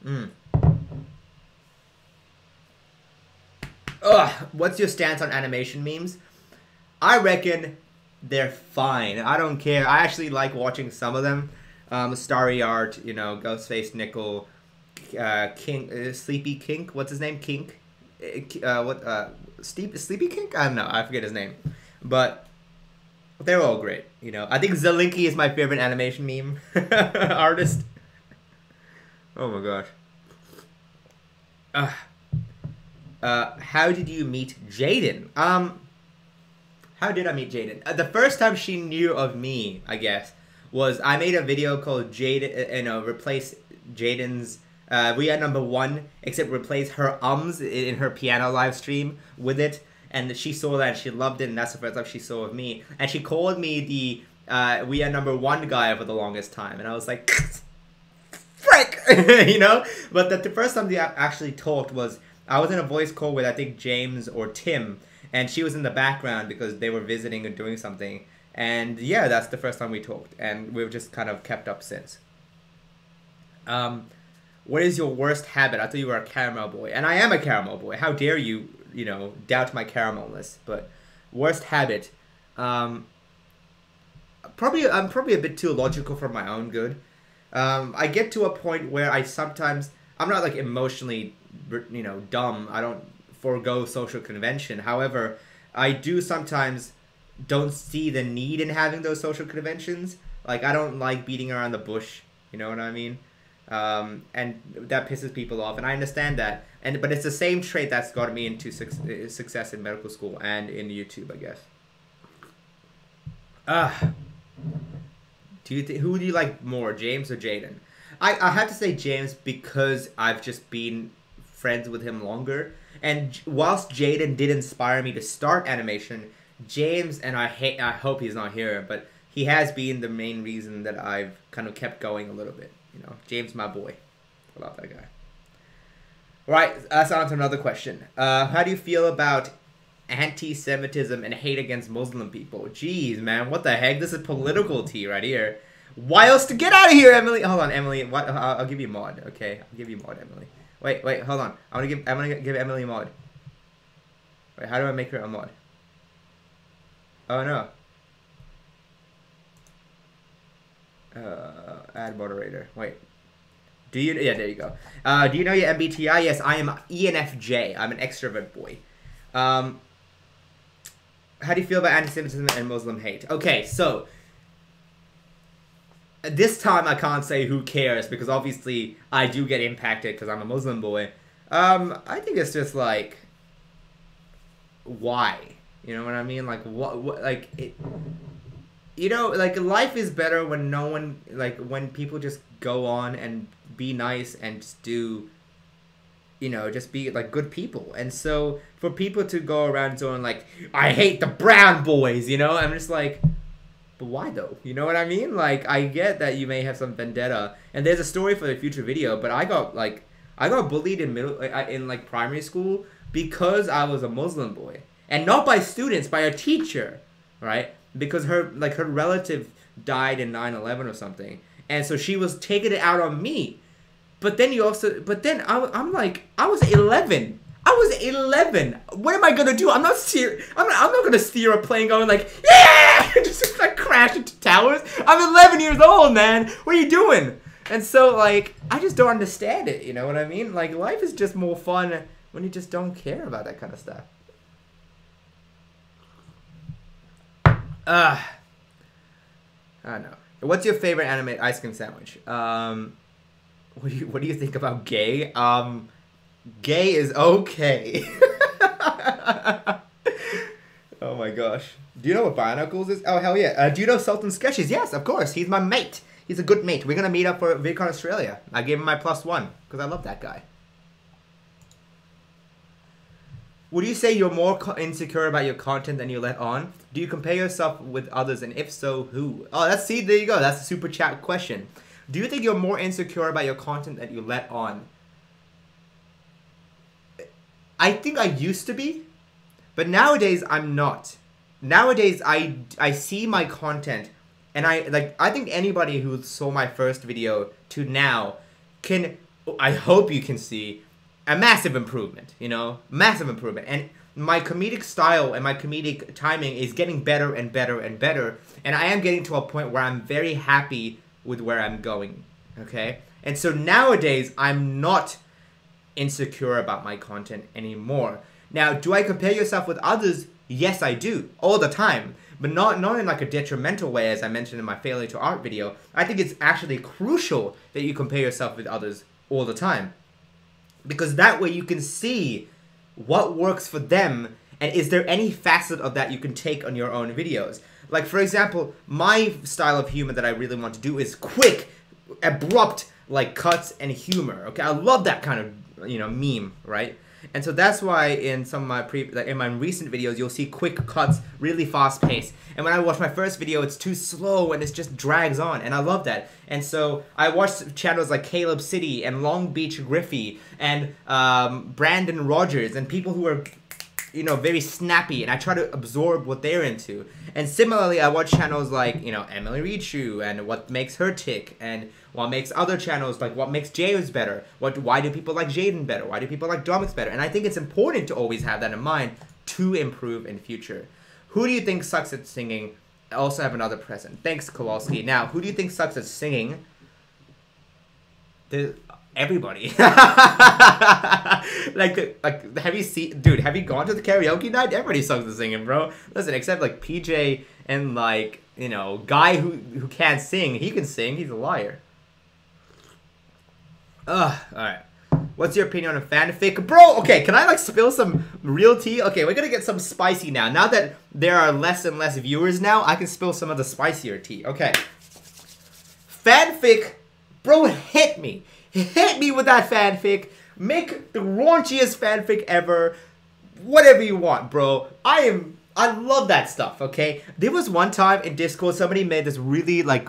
Speaker 1: bitch. Ugh, what's your stance on animation memes? I reckon they're fine. I don't care. I actually like watching some of them. Starry Art, you know, Ghostface Nickel, Sleepy Kink. What's his name? Kink. Sleepy Kink? I don't know. I forget his name. But they're all great. You know, I think Zelinky is my favorite animation meme artist. Oh my gosh. How did you meet Jaden? How did I meet Jaden? The first time she knew of me, I guess, was I made a video called Jaden, you know, replace Jaden's, we are number 1, except replace her ums in her piano live stream with it. And she saw that and she loved it, and that's the first time she saw of me. And she called me the we are number 1 guy for the longest time. And I was like, frick! You know? But the first time we actually talked was, I was in a voice call with, I think, James or Tim. And she was in the background because they were visiting or doing something. And yeah, that's the first time we talked. And we've just kind of kept up since. What is your worst habit? I thought you were a caramel boy. And I am a caramel boy. How dare you, you know, doubt my caramelness. But worst habit. I'm probably a bit too logical for my own good. I get to a point where I'm not like emotionally, you know, dumb. I don't forego social convention. However, I do sometimes don't see the need in having those social conventions. Like, I don't like beating around the bush, you know what I mean? And that pisses people off, and I understand that. But it's the same trait that's got me into success in medical school and in YouTube, I guess. Who do you like more, James or Jaden? I have to say James because I've just been friends with him longer. And whilst Jaden did inspire me to start animation, James, and I hope he's not here, but he has been the main reason that I've kind of kept going a little bit. You know, James, my boy. I love that guy. Right, that's on to another question. How do you feel about anti-Semitism and hate against Muslim people? Jeez, man, what the heck? This is political tea right here. Why else to get out of here, Emily? Hold on, Emily. What? I'll give you mod. Okay, I'll give you mod, Emily. Wait, hold on. I'm gonna give Emily a mod. Wait, how do I make her a mod? Oh no. Add moderator. Wait. Do you? Yeah, there you go. Do you know your MBTI? Yes, I am ENFJ. I'm an extrovert boy. How do you feel about anti-Semitism and Muslim hate? Okay, so this time I can't say who cares because obviously I do get impacted because I'm a Muslim boy. I think it's just like, why? You know what I mean? Like what like it. You know, like life is better when no one, like when people just go on and be nice and just do, you know, just be like good people. And so for people to go around going like, I hate the brown boys, you know, I'm just like, but why though? You know what I mean? Like I get that you may have some vendetta, and there's a story for the future video, but I got bullied in like primary school because I was a Muslim boy, and not by students, by a teacher, right? Because her relative died in 9/11 or something, and so she was taking it out on me. But then I'm like, I was 11. What am I gonna do? I'm not gonna steer a plane going like, yeah, just like crash into towers. I'm 11 years old, man. What are you doing? And so like, I just don't understand it. You know what I mean? Like life is just more fun when you just don't care about that kind of stuff. I don't know. What's your favorite anime ice cream sandwich? What do you think about gay? Gay is okay. Oh my gosh. Do you know what Barnacles is? Oh hell yeah. Do you know Sultan Sketches? Yes, of course. He's my mate. He's a good mate. We're gonna meet up for VidCon Australia. I gave him my +1 because I love that guy. Would you say you're more insecure about your content than you let on? Do you compare yourself with others, and if so, who? Oh, there you go. That's a super chat question. Do you think you're more insecure about your content than you let on? I think I used to be, but nowadays I'm not. Nowadays I see my content, and I think anybody who saw my first video to now can, I hope you can see a massive improvement, you know, massive improvement. And my comedic style and my comedic timing is getting better and better and better. And I am getting to a point where I'm very happy with where I'm going, okay? And so nowadays, I'm not insecure about my content anymore. Now, do I compare yourself with others? Yes, I do, all the time. But not in like a detrimental way, as I mentioned in my failure to art video. I think it's actually crucial that you compare yourself with others all the time. Because that way you can see what works for them, and is there any facet of that you can take on your own videos. Like, for example, my style of humor that I really want to do is quick, abrupt, like, cuts and humor, okay? I love that kind of, you know, meme, right? And so that's why in some of my in my recent videos, you'll see quick cuts, really fast paced. And when I watch my first video, it's too slow and it just drags on, and I love that. And so I watch channels like Caleb City and Long Beach Griffey and Brandon Rogers and people who are, you know, very snappy, and I try to absorb what they're into. And similarly, I watch channels like, you know, Emily Richu and what makes her tick, and what makes other channels, like what makes James better, why do people like Jaden better, why do people like Domix better. And I think it's important to always have that in mind to improve in future. Who do you think sucks at singing? I also have another present. Thanks, Kowalski. Now, who do you think sucks at singing? Everybody. like, have you gone to the karaoke night? Everybody sucks at singing, bro. Listen, except like PJ and like, you know, guy who can't sing. He can sing. He's a liar. Alright. What's your opinion on fanfic? Bro, okay, can I like spill some real tea? Okay, we're gonna get some spicy now. Now that there are less and less viewers now, I can spill some of the spicier tea. Okay. Fanfic Bro, hit me. Hit me with that fanfic. Make the raunchiest fanfic ever. Whatever you want, bro. I love that stuff, okay? There was one time in Discord, somebody made this really, like,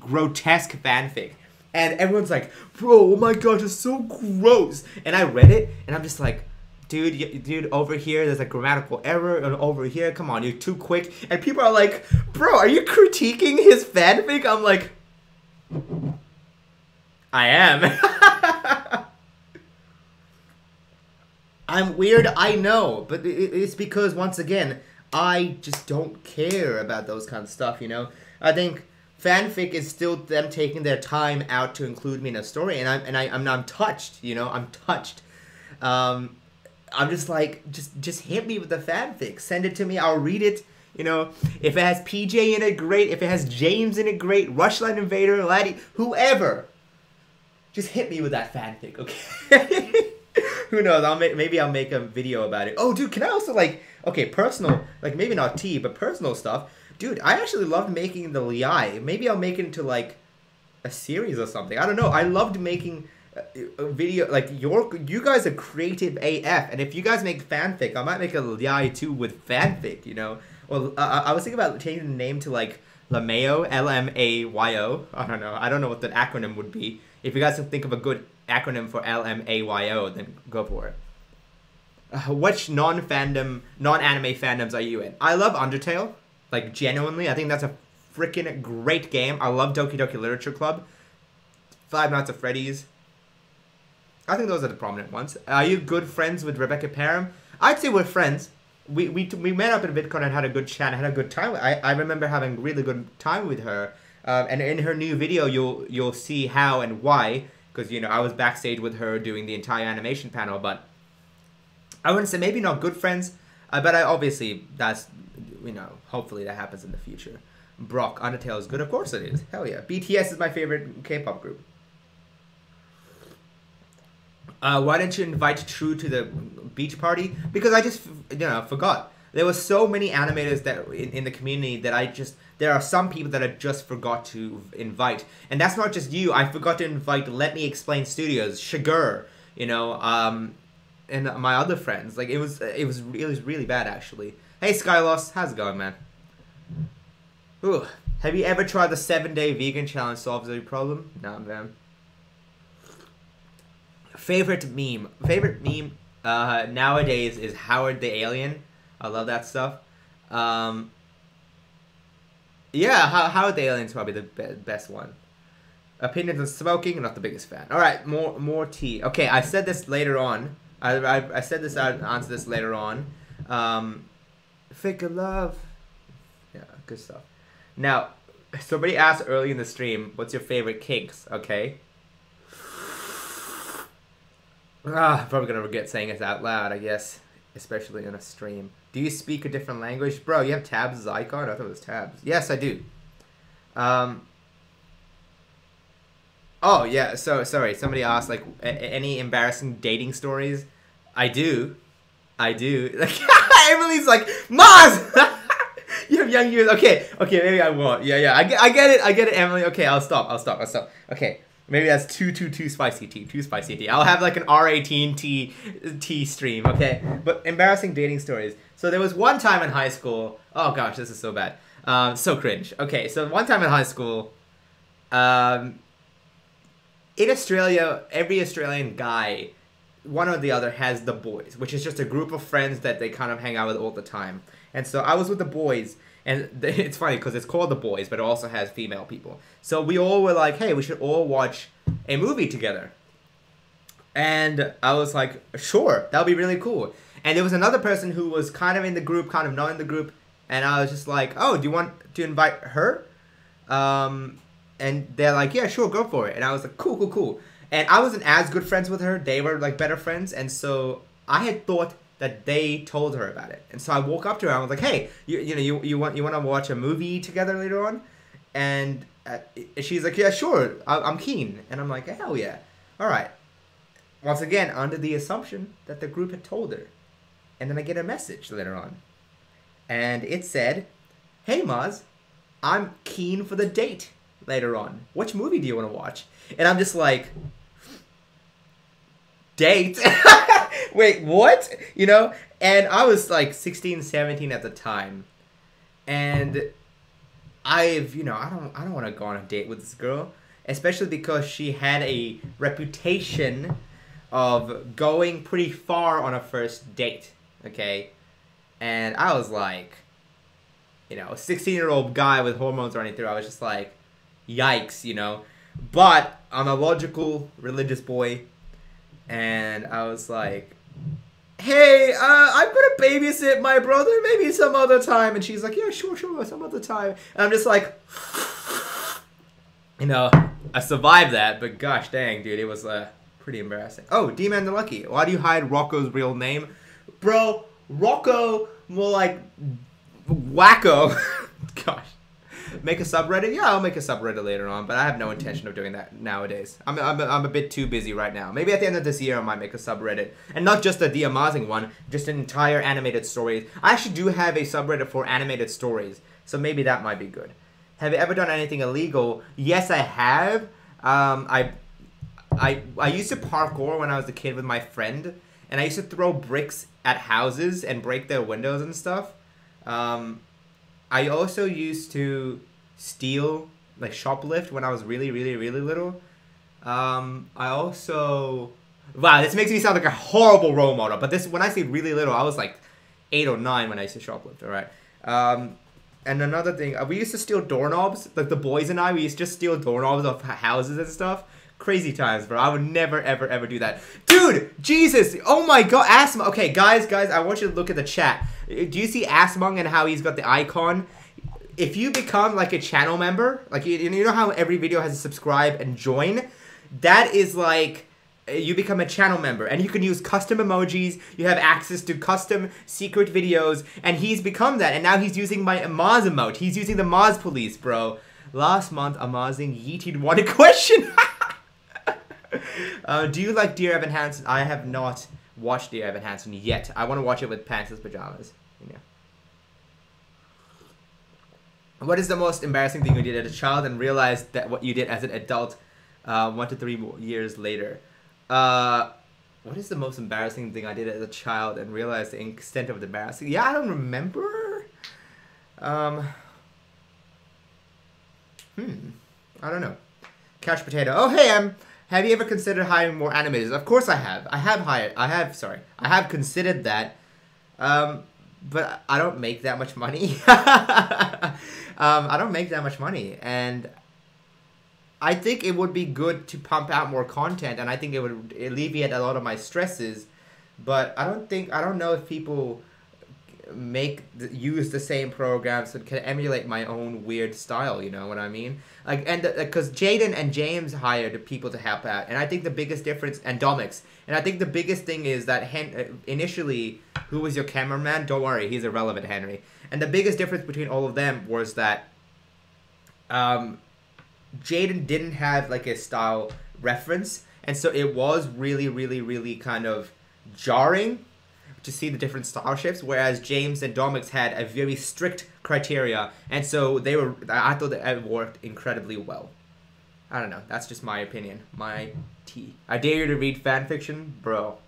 Speaker 1: grotesque fanfic. And everyone's like, bro, oh my gosh, it's so gross. And I read it, and I'm just like, dude, over here, there's a grammatical error. And over here, come on, you're too quick. And people are like, bro, are you critiquing his fanfic? I'm like, I am. I'm weird, I know. But it's because, once again, I just don't care about those kind of stuff, you know? I think fanfic is still them taking their time out to include me in a story, and I'm touched, you know? I'm touched. I'm just like, just hit me with the fanfic. Send it to me, I'll read it. You know, if it has PJ in it, great. If it has James in it, great. Rushline Invader, Laddie, whoever. Just hit me with that fanfic, okay? Who knows? Maybe I'll make a video about it. Oh, dude, can I also, like, okay, personal, like, maybe not tea, but personal stuff. Dude, I actually loved making the Liai. Maybe I'll make it into, like, a series or something. I don't know. I loved making a video, like, you guys are creative AF, and if you guys make fanfic, I might make a Liai too with fanfic, you know? Well, I was thinking about changing the name to, like, LMAYO, L-M-A-Y-O. I don't know what the acronym would be. If you guys can think of a good acronym for L-M-A-Y-O, then go for it. Which non-anime fandoms are you in? I love Undertale. Like, genuinely, I think that's a freaking great game. I love Doki Doki Literature Club. Five Nights at Freddy's. I think those are the prominent ones. Are you good friends with Rebecca Parham? I'd say we're friends. We met up at VidCon and had a good chat and had a good time. I remember having a really good time with her. And in her new video, you'll see how and why. Because, you know, I was backstage with her doing the entire animation panel. But I wouldn't say maybe not good friends. But obviously, that's, you know, hopefully that happens in the future. Brock, Undertale is good. Of course it is. Hell yeah. BTS is my favorite K-pop group. Why didn't you invite True to the beach party? Because I just, you know, forgot. There were so many animators that in the community that there are some people that I just forgot to invite. And that's not just you. I forgot to invite Let Me Explain Studios, Shiger, you know, and my other friends. Like, it was really bad, actually. Hey, Skyloss, how's it going, man? Ooh. Have you ever tried the 7-day vegan challenge solves every problem? No, man. Favorite meme nowadays is Howard the Alien. I love that stuff. Yeah, Howard the Alien's probably the best one. Opinions on smoking, not the biggest fan. All right, more tea. Okay, I said this later on. I said this. I'll answer this later on. Fake love. Yeah, good stuff. Now, somebody asked early in the stream, "What's your favorite kinks?" Okay. Probably gonna regret saying it out loud, I guess. Especially in a stream. Do you speak a different language? Bro, you have tabs as icon? I thought it was tabs. Yes, I do. Oh, yeah, so, sorry. Somebody asked, like, any embarrassing dating stories? I do. Like, Emily's like, Maz! You have young years. Okay, maybe I won't. Yeah, I get it, Emily. Okay, I'll stop. Okay. Maybe that's too spicy tea. Too spicy tea. I'll have like an R18 tea stream, okay? But embarrassing dating stories. So there was one time in high school. Oh gosh, this is so bad. So cringe. Okay, so one time in high school, in Australia, every Australian guy, one or the other, has the boys, which is just a group of friends that they kind of hang out with all the time. And so I was with the boys. And it's funny because it's called The Boys, but it also has female people. So we all were like, hey, we should all watch a movie together. And I was like, sure, that would be really cool. And there was another person who was kind of in the group, kind of not in the group. And I was just like, oh, do you want to invite her? And they're like, yeah, sure, go for it. And I was like, cool. And I wasn't as good friends with her. They were like better friends. And so I had thought that they told her about it. And so I woke up to her and I was like, hey, you want to watch a movie together later on? And she's like, yeah, sure, I'm keen. And I'm like, hell yeah. All right. Once again, under the assumption that the group had told her. And then I get a message later on. And it said, hey, Maz, I'm keen for the date. later on. Which movie do you want to watch? And I'm just like, date? Wait, what? You know? And I was like 16, 17 at the time. And I don't want to go on a date with this girl, especially because she had a reputation of going pretty far on a first date, okay? And I was like, a 16-year-old guy with hormones running through, I was just like, yikes, But I'm a logical, religious boy, and I was like, hey, I'm gonna babysit my brother maybe some other time. And she's like, yeah, sure, some other time. And I'm just like, I survived that, but gosh dang, dude, it was pretty embarrassing. Oh, D-Man the Lucky. Why do you hide Rocco's real name? Bro, Rocco, more like Wacko. Gosh. Make a subreddit? Yeah, I'll make a subreddit later on, but I have no intention of doing that nowadays. I'm a bit too busy right now. Maybe at the end of this year I might make a subreddit. And not just a TheAMaazing one, just an entire animated stories. I actually do have a subreddit for animated stories, so maybe that might be good. Have you ever done anything illegal? Yes, I have. I used to parkour when I was a kid with my friend, and I used to throw bricks at houses and break their windows and stuff. I also used to steal, like shoplift when I was really, really, really little. I also... Wow, this makes me sound like a horrible role model, but when I say really little, I was like 8 or 9 when I used to shoplift, alright? And another thing, we used to steal doorknobs, like the boys and I, we used to just steal doorknobs of houses and stuff. Crazy times, bro. I would never, ever, ever do that. Dude, Jesus, oh my god, Asmung. Okay, guys, I want you to look at the chat. Do you see Asmung and how he's got the icon? If you become like a channel member, like you know how every video has a subscribe and join? That is like, you become a channel member and you can use custom emojis, you have access to custom secret videos, and he's become that, and now he's using my Maaz emote. He's using the Maaz police, bro. Last month, Amaazing yeeted one question. Do you like Dear Evan Hansen? I have not watched Dear Evan Hansen yet. I want to watch it with pants and pajamas. What is the most embarrassing thing you did as a child and realized that what you did as an adult 1 to 3 years later? What is the most embarrassing thing I did as a child and realized the extent of the embarrassing? Yeah, I don't remember. I don't know. Couch Potato. Oh, hey, have you ever considered hiring more animators? Of course I have. I have considered that. But I don't make that much money. I don't make that much money. And I think it would be good to pump out more content. And I think it would alleviate a lot of my stresses. But I don't know if people use the same programs and can emulate my own weird style, you know what I mean? Like, and because Jaden and James hired people to help out, and I think the biggest difference, and Domix, and I think the biggest thing is that initially, who was your cameraman? Don't worry, he's irrelevant, Henry. And the biggest difference between all of them was that Jaden didn't have like a style reference, and so it was really, really, really kind of jarring to see the different style shifts, whereas James and Domix had a very strict criteria, and so I thought that it worked incredibly well. I don't know, that's just my opinion, my tea. I dare you to read fanfiction? Bro,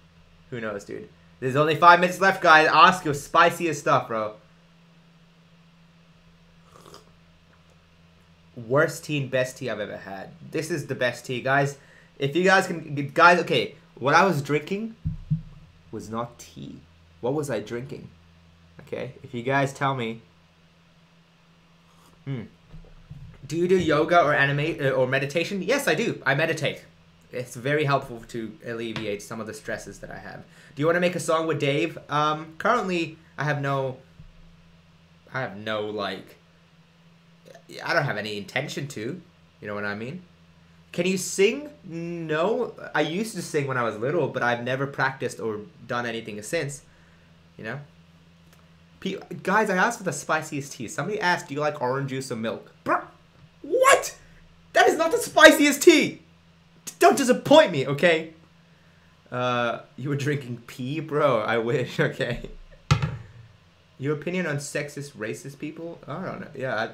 Speaker 1: who knows, dude. There's only 5 minutes left, guys. Ask your spiciest stuff, bro. Worst tea and best tea I've ever had. This is the best tea, guys. If you guys can, guys, okay, what I was drinking was not tea. What was I drinking? Okay, if you guys tell me. Do you do yoga or or meditation? Yes, I do. I meditate. It's very helpful to alleviate some of the stresses that I have. Do you want to make a song with Dave? Currently, I don't have any intention to. You know what I mean? Can you sing? No. I used to sing when I was little, but I've never practiced or done anything since. You know? Guys, I asked for the spiciest tea. Somebody asked, do you like orange juice or milk? Bruh, what? That is not the spiciest tea! Don't disappoint me, okay? You were drinking pee? Bro, I wish, okay? Your opinion on sexist, racist people? I don't know. Yeah.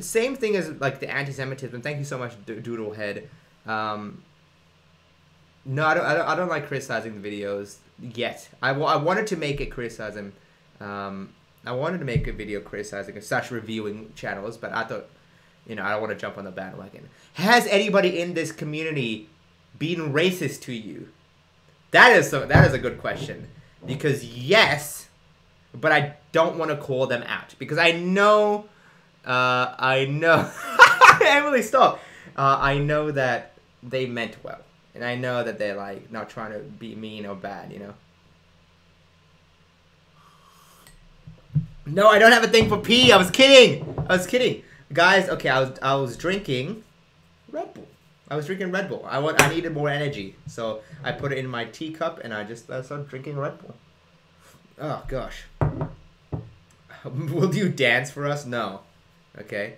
Speaker 1: Same thing as like the anti-Semitism. Thank you so much, Doodlehead. No, I don't like criticizing the videos yet. I wanted to make a criticizing. I wanted to make a video criticizing / reviewing channels, but I thought, I don't want to jump on the bandwagon. Has anybody in this community been racist to you? That is a good question, because yes, but I don't want to call them out because I know Emily, stop. I know that they meant well, and I know that they're like not trying to be mean or bad, No, I don't have a thing for pee. I was kidding. Guys, okay, I was drinking Red Bull. I needed more energy, so I put it in my teacup and I started drinking Red Bull. Oh gosh. Will you dance for us? No. Okay.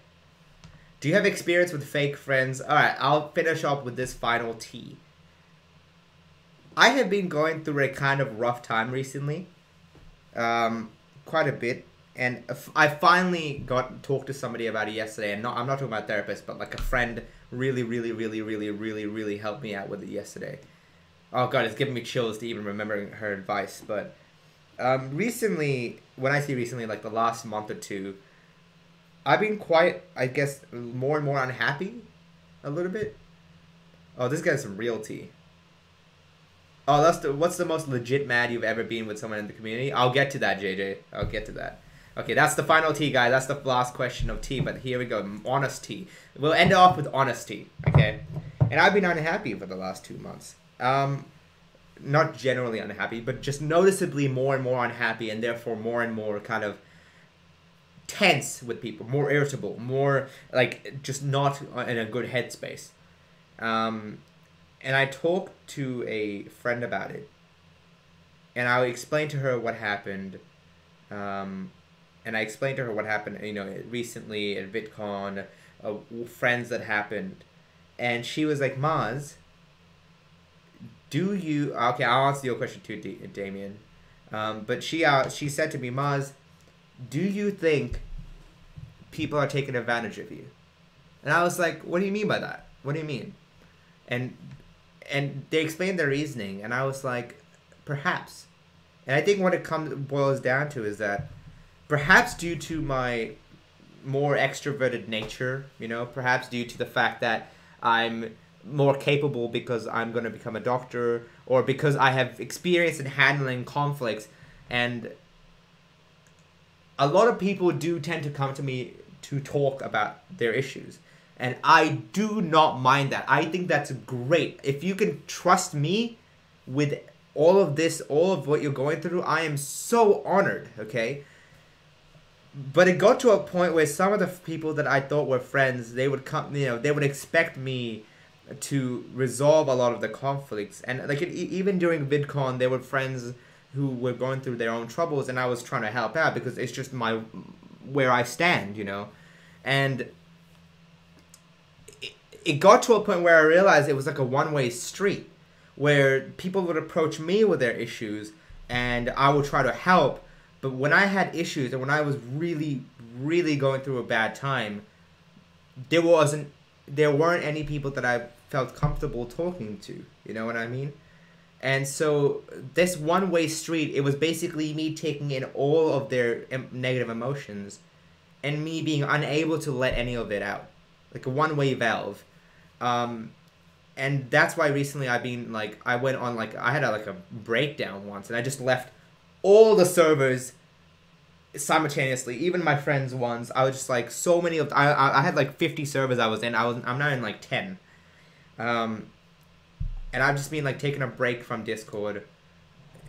Speaker 1: Do you have experience with fake friends? Alright, I'll finish up with this final tea. I have been going through a kind of rough time recently. Quite a bit. And I finally talked to somebody about it yesterday. And I'm not talking about a therapist, but like a friend really helped me out with it yesterday. Oh god, it's giving me chills to even remember her advice. But recently, when I say recently, like the last month or two, I've been quite, I guess, more and more unhappy. A little bit. Oh, this guy's some real tea. Oh, what's the most legit mad you've ever been with someone in the community? I'll get to that, JJ. I'll get to that. Okay, that's the final tea, guys. That's the last question of tea, but here we go. Honest tea. We'll end it off with honesty, okay? And I've been unhappy for the last 2 months. Not generally unhappy, but just noticeably more and more unhappy, and therefore more and more kind of tense with people, more irritable, more like just not in a good headspace. And I talked to a friend about it, and I explained to her what happened. And I explained to her what happened, recently at VidCon, friends that happened, and she was like, "Maz, do you?" Okay, I'll answer your question too, Damien. But she said to me, "Maz, do you think people are taking advantage of you?" And I was like, "What do you mean by that? What do you mean?" And they explained their reasoning, and I was like, "Perhaps." And I think what it boils down to is that perhaps due to my more extroverted nature, perhaps due to the fact that I'm more capable because I'm going to become a doctor, or because I have experience in handling conflicts, and a lot of people do tend to come to me to talk about their issues. And I do not mind that. I think that's great. If you can trust me with all of this, all of what you're going through, I am so honored, okay? But it got to a point where some of the people that I thought were friends, they would come, they would expect me to resolve a lot of the conflicts. And like even during VidCon, there were friends who were going through their own troubles, and I was trying to help out because it's just where I stand, And it got to a point where I realized it was like a one-way street, where people would approach me with their issues, and I would try to help. But when I had issues, and when I was really going through a bad time, there weren't any people that I felt comfortable talking to. You know what I mean? And so this one-way street, it was basically me taking in all of their negative emotions, and me being unable to let any of it out, like a one-way valve. And that's why recently I've been like, I went on like, I had a breakdown once, and I just left all the servers simultaneously, even my friends' ones. I was just like, so many of, I had like 50 servers I was in. I'm now in like 10. And I've just been like taking a break from Discord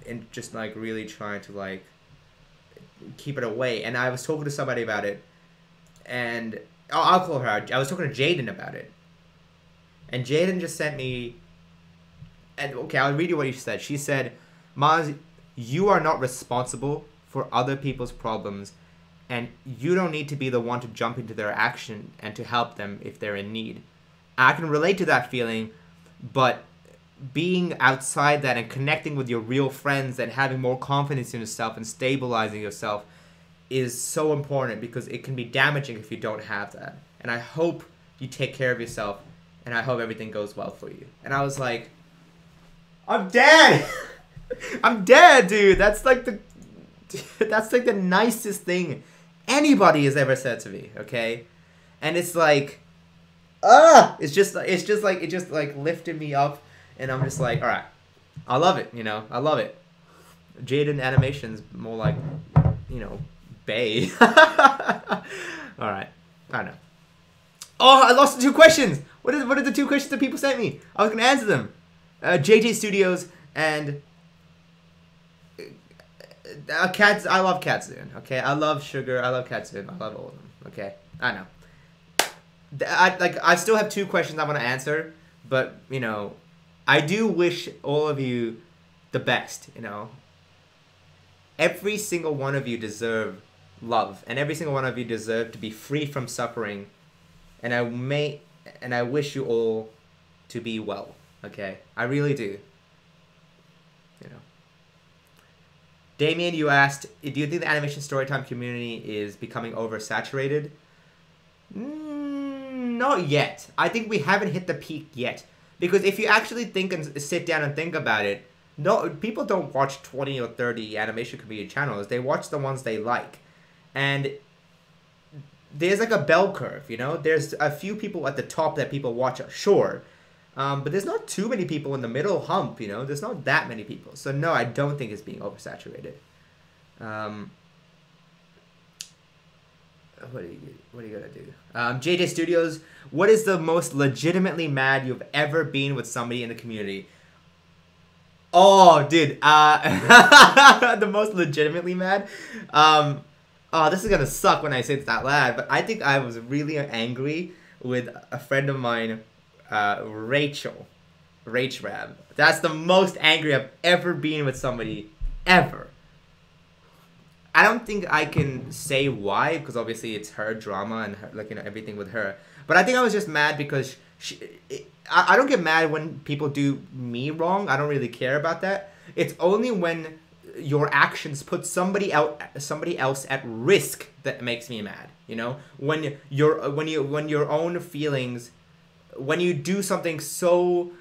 Speaker 1: and just like really trying to like keep it away. And I was talking to somebody about it, and I'll call her out. I was talking to Jaden about it, and Jaden just sent me, and okay, I'll read you what she said. She said, "Maz, you are not responsible for other people's problems, and you don't need to be the one to jump into their action and to help them if they're in need." I can relate to that feeling, but being outside that and connecting with your real friends and having more confidence in yourself and stabilizing yourself is so important because it can be damaging if you don't have that. And I hope you take care of yourself, and I hope everything goes well for you. And I was like, I'm dead. I'm dead, dude. That's like the nicest thing anybody has ever said to me, okay? And it's like, it just lifted me up, and I'm just like, all right, I love it, you know, I love it. Jaden Animation's more like, you know, Bay. All right, I don't know. Oh, I lost the 2 questions. What are the 2 questions that people sent me? I was gonna answer them. JJ Studios and Cats. I love Katsune. Okay, I love Sugar. I love Katsune. I love all of them. Okay, I know. I still have 2 questions I want to answer, but you know, I do wish all of you the best. You know, every single one of you deserve love, and every single one of you deserve to be free from suffering. And I wish you all to be well. Okay, I really do. You know, Damien, you asked, do you think the animation storytime community is becoming oversaturated? Not yet. I think we haven't hit the peak yet. Because if you actually think and sit down and think about it, no, people don't watch 20 or 30 animation community channels. They watch the ones they like. And there's like a bell curve, you know? There's a few people at the top that people watch, sure. But there's not too many people in the middle hump, you know? There's not that many people. So no, I don't think it's being oversaturated. What are you gonna do? JJ Studios, what is the most legitimately mad you've ever been with somebody in the community? Oh, dude. The most legitimately mad? Oh, this is gonna suck when I say this out loud, but I think I was really angry with a friend of mine, Rachel. Rachrab. That's the most angry I've ever been with somebody, ever. I don't think I can say why, because obviously it's her drama and her, like, you know, everything with her. But I think I was just mad because I don't get mad when people do me wrong. I don't really care about that. It's only when your actions put somebody else at risk that makes me mad. You know, when your own feelings, when you do something so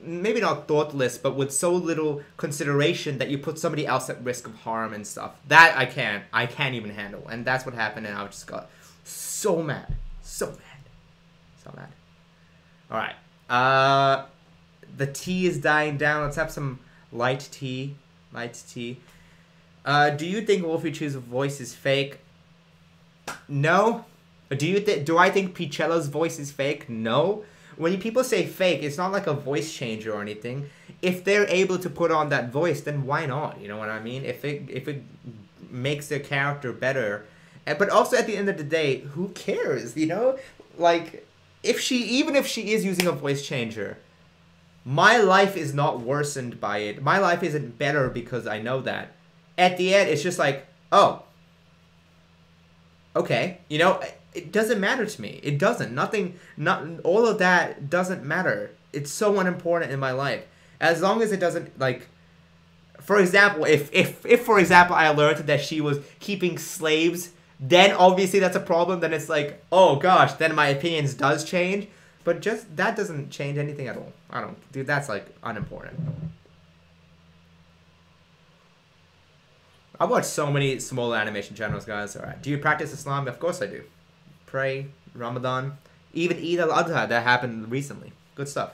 Speaker 1: maybe not thoughtless, but with so little consideration that you put somebody else at risk of harm and stuff. That I can't even handle. And that's what happened, and I just got so mad. So mad. Alright. The tea is dying down. Let's have some light tea. Do you think Wolfie Chew's voice is fake? No. Do I think Picello's voice is fake? No. When people say fake, it's not like a voice changer or anything. If they're able to put on that voice, then why not? You know what I mean? If it makes their character better. But also at the end of the day, who cares? You know? Like, even if she is using a voice changer, my life is not worsened by it. My life isn't better because I know that. At the end, it's just like, oh, okay. You know, it doesn't matter to me. It doesn't. All of that doesn't matter. It's so unimportant in my life. As long as it doesn't, like, for example, if for example, I learned that she was keeping slaves, then obviously that's a problem. Then it's like, oh gosh, then my opinions does change. But just, that doesn't change anything at all. Dude, that's like unimportant. I watch so many small animation channels, guys. Alright. Do you practice Islam? Of course I do. Pray, Ramadan, even Eid al-Adha, that happened recently. Good stuff.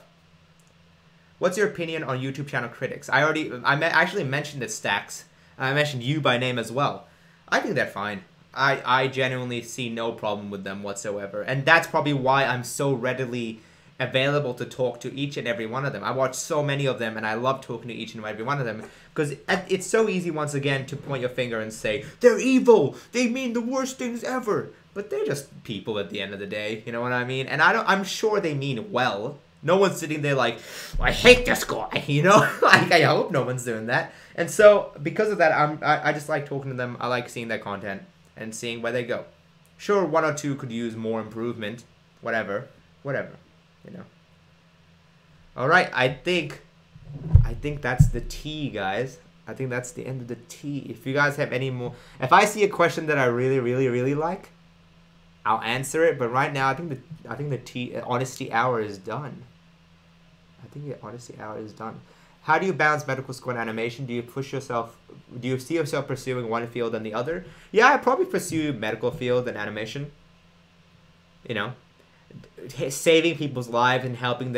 Speaker 1: What's your opinion on YouTube channel critics? I actually mentioned it, Stacks. I mentioned you by name as well. I think they're fine. I genuinely see no problem with them whatsoever. And that's probably why I'm so readily available to talk to each and every one of them. I watch so many of them, and I love talking to each and every one of them. Because it's so easy, once again, to point your finger and say, they're evil! They mean the worst things ever! But they're just people at the end of the day, you know what I mean? And I'm sure they mean well. No one's sitting there like, I hate this guy, you know? Like, I hope no one's doing that. And so, because of that, I just like talking to them. I like seeing their content and seeing where they go. Sure, 1 or 2 could use more improvement. Whatever, you know? Alright, I think that's the tea, guys. I think that's the end of the tea. If you guys have any more, if I see a question that I really like, I'll answer it. But right now, I think the tea honesty hour is done. I think the honesty hour is done. How do you balance medical school and animation? Do you see yourself pursuing one field and the other? Yeah, I probably pursue medical field and animation. You know, saving people's lives and helping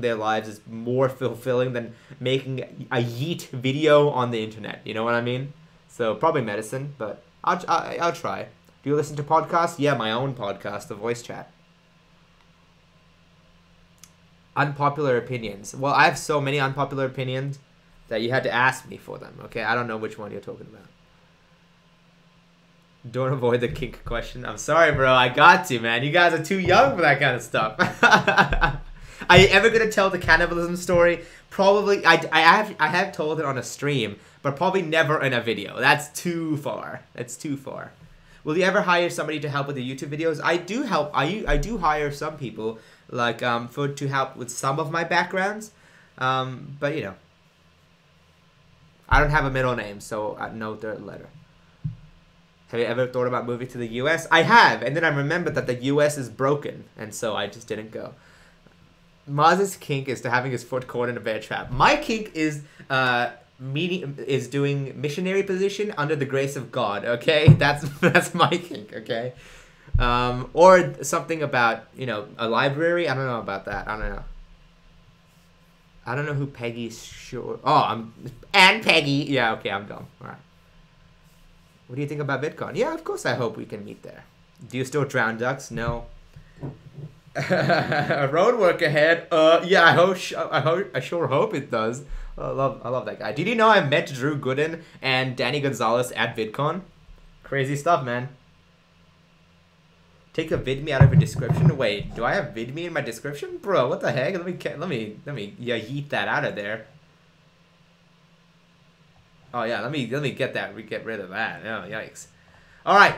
Speaker 1: their lives is more fulfilling than making a yeet video on the internet. You know what I mean? So probably medicine, but I'll try. Do you listen to podcasts? Yeah, my own podcast, The Voice Chat. Unpopular opinions. Well, I have so many unpopular opinions that you had to ask me for them. Okay, I don't know which one you're talking about. Don't avoid the kink question. I'm sorry, bro. I got to, man. You guys are too young for that kind of stuff. Are you ever gonna tell the cannibalism story? Probably. I have told it on a stream, but probably never in a video. That's too far. That's too far. Will you ever hire somebody to help with the YouTube videos? I do help. I do hire some people, like to help with some of my backgrounds. But you know, I don't have a middle name, so no third letter. Have you ever thought about moving to the US? I have, and then I remembered that the US is broken, and so I just didn't go. Maz's kink is to having his foot caught in a bear trap. My kink is doing missionary position under the grace of God. Okay, that's my kink. Okay, or something about, you know, a library. I don't know about that. I don't know. I don't know who Peggy's sure. Oh, and Peggy. Yeah. Okay, I'm dumb. All right. What do you think about VidCon? Yeah, of course I hope we can meet there. Do you still drown ducks? No. Road work ahead. Yeah, I sure hope it does. I love that guy. Did you know I met Drew Gooden and Danny Gonzalez at VidCon? Crazy stuff, man. Take a VidMe out of your description. Wait, do I have VidMe in my description? Bro, what the heck? Let me yeet that out of there. Oh yeah, let me get that. We get rid of that. Oh yikes! All right,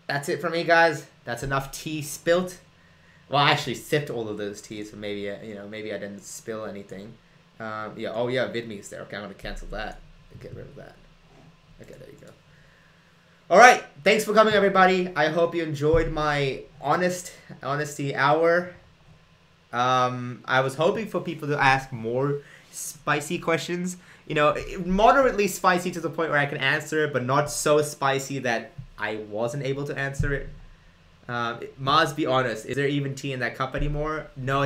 Speaker 1: that's it for me, guys. That's enough tea spilt. Well, I actually sipped all of those teas, so maybe maybe I didn't spill anything. Yeah. Oh yeah, VidMe's there. Okay, I'm gonna cancel that and get rid of that. Okay, there you go. All right, thanks for coming, everybody. I hope you enjoyed my honesty hour. I was hoping for people to ask more spicy questions. You know, moderately spicy to the point where I can answer it, but not so spicy that I wasn't able to answer it. Maz, be honest. Is there even tea in that cup anymore? No,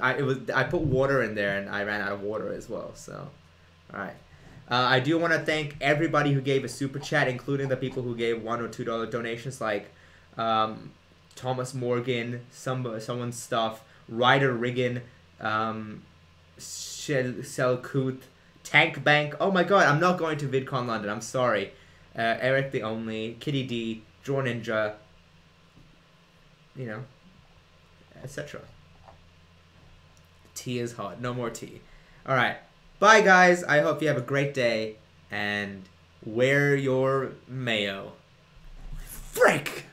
Speaker 1: I put water in there and I ran out of water as well. So, all right. I do want to thank everybody who gave a super chat, including the people who gave $1 or $2 donations, like Thomas Morgan, someone's stuff, Ryder Riggin, Selkut, Tank Bank. Oh my god, I'm not going to VidCon London. I'm sorry. Eric the Only, Kitty D, Draw Ninja, you know, etc. Tea is hot. No more tea. All right. Bye, guys. I hope you have a great day and wear your mayo. Frick!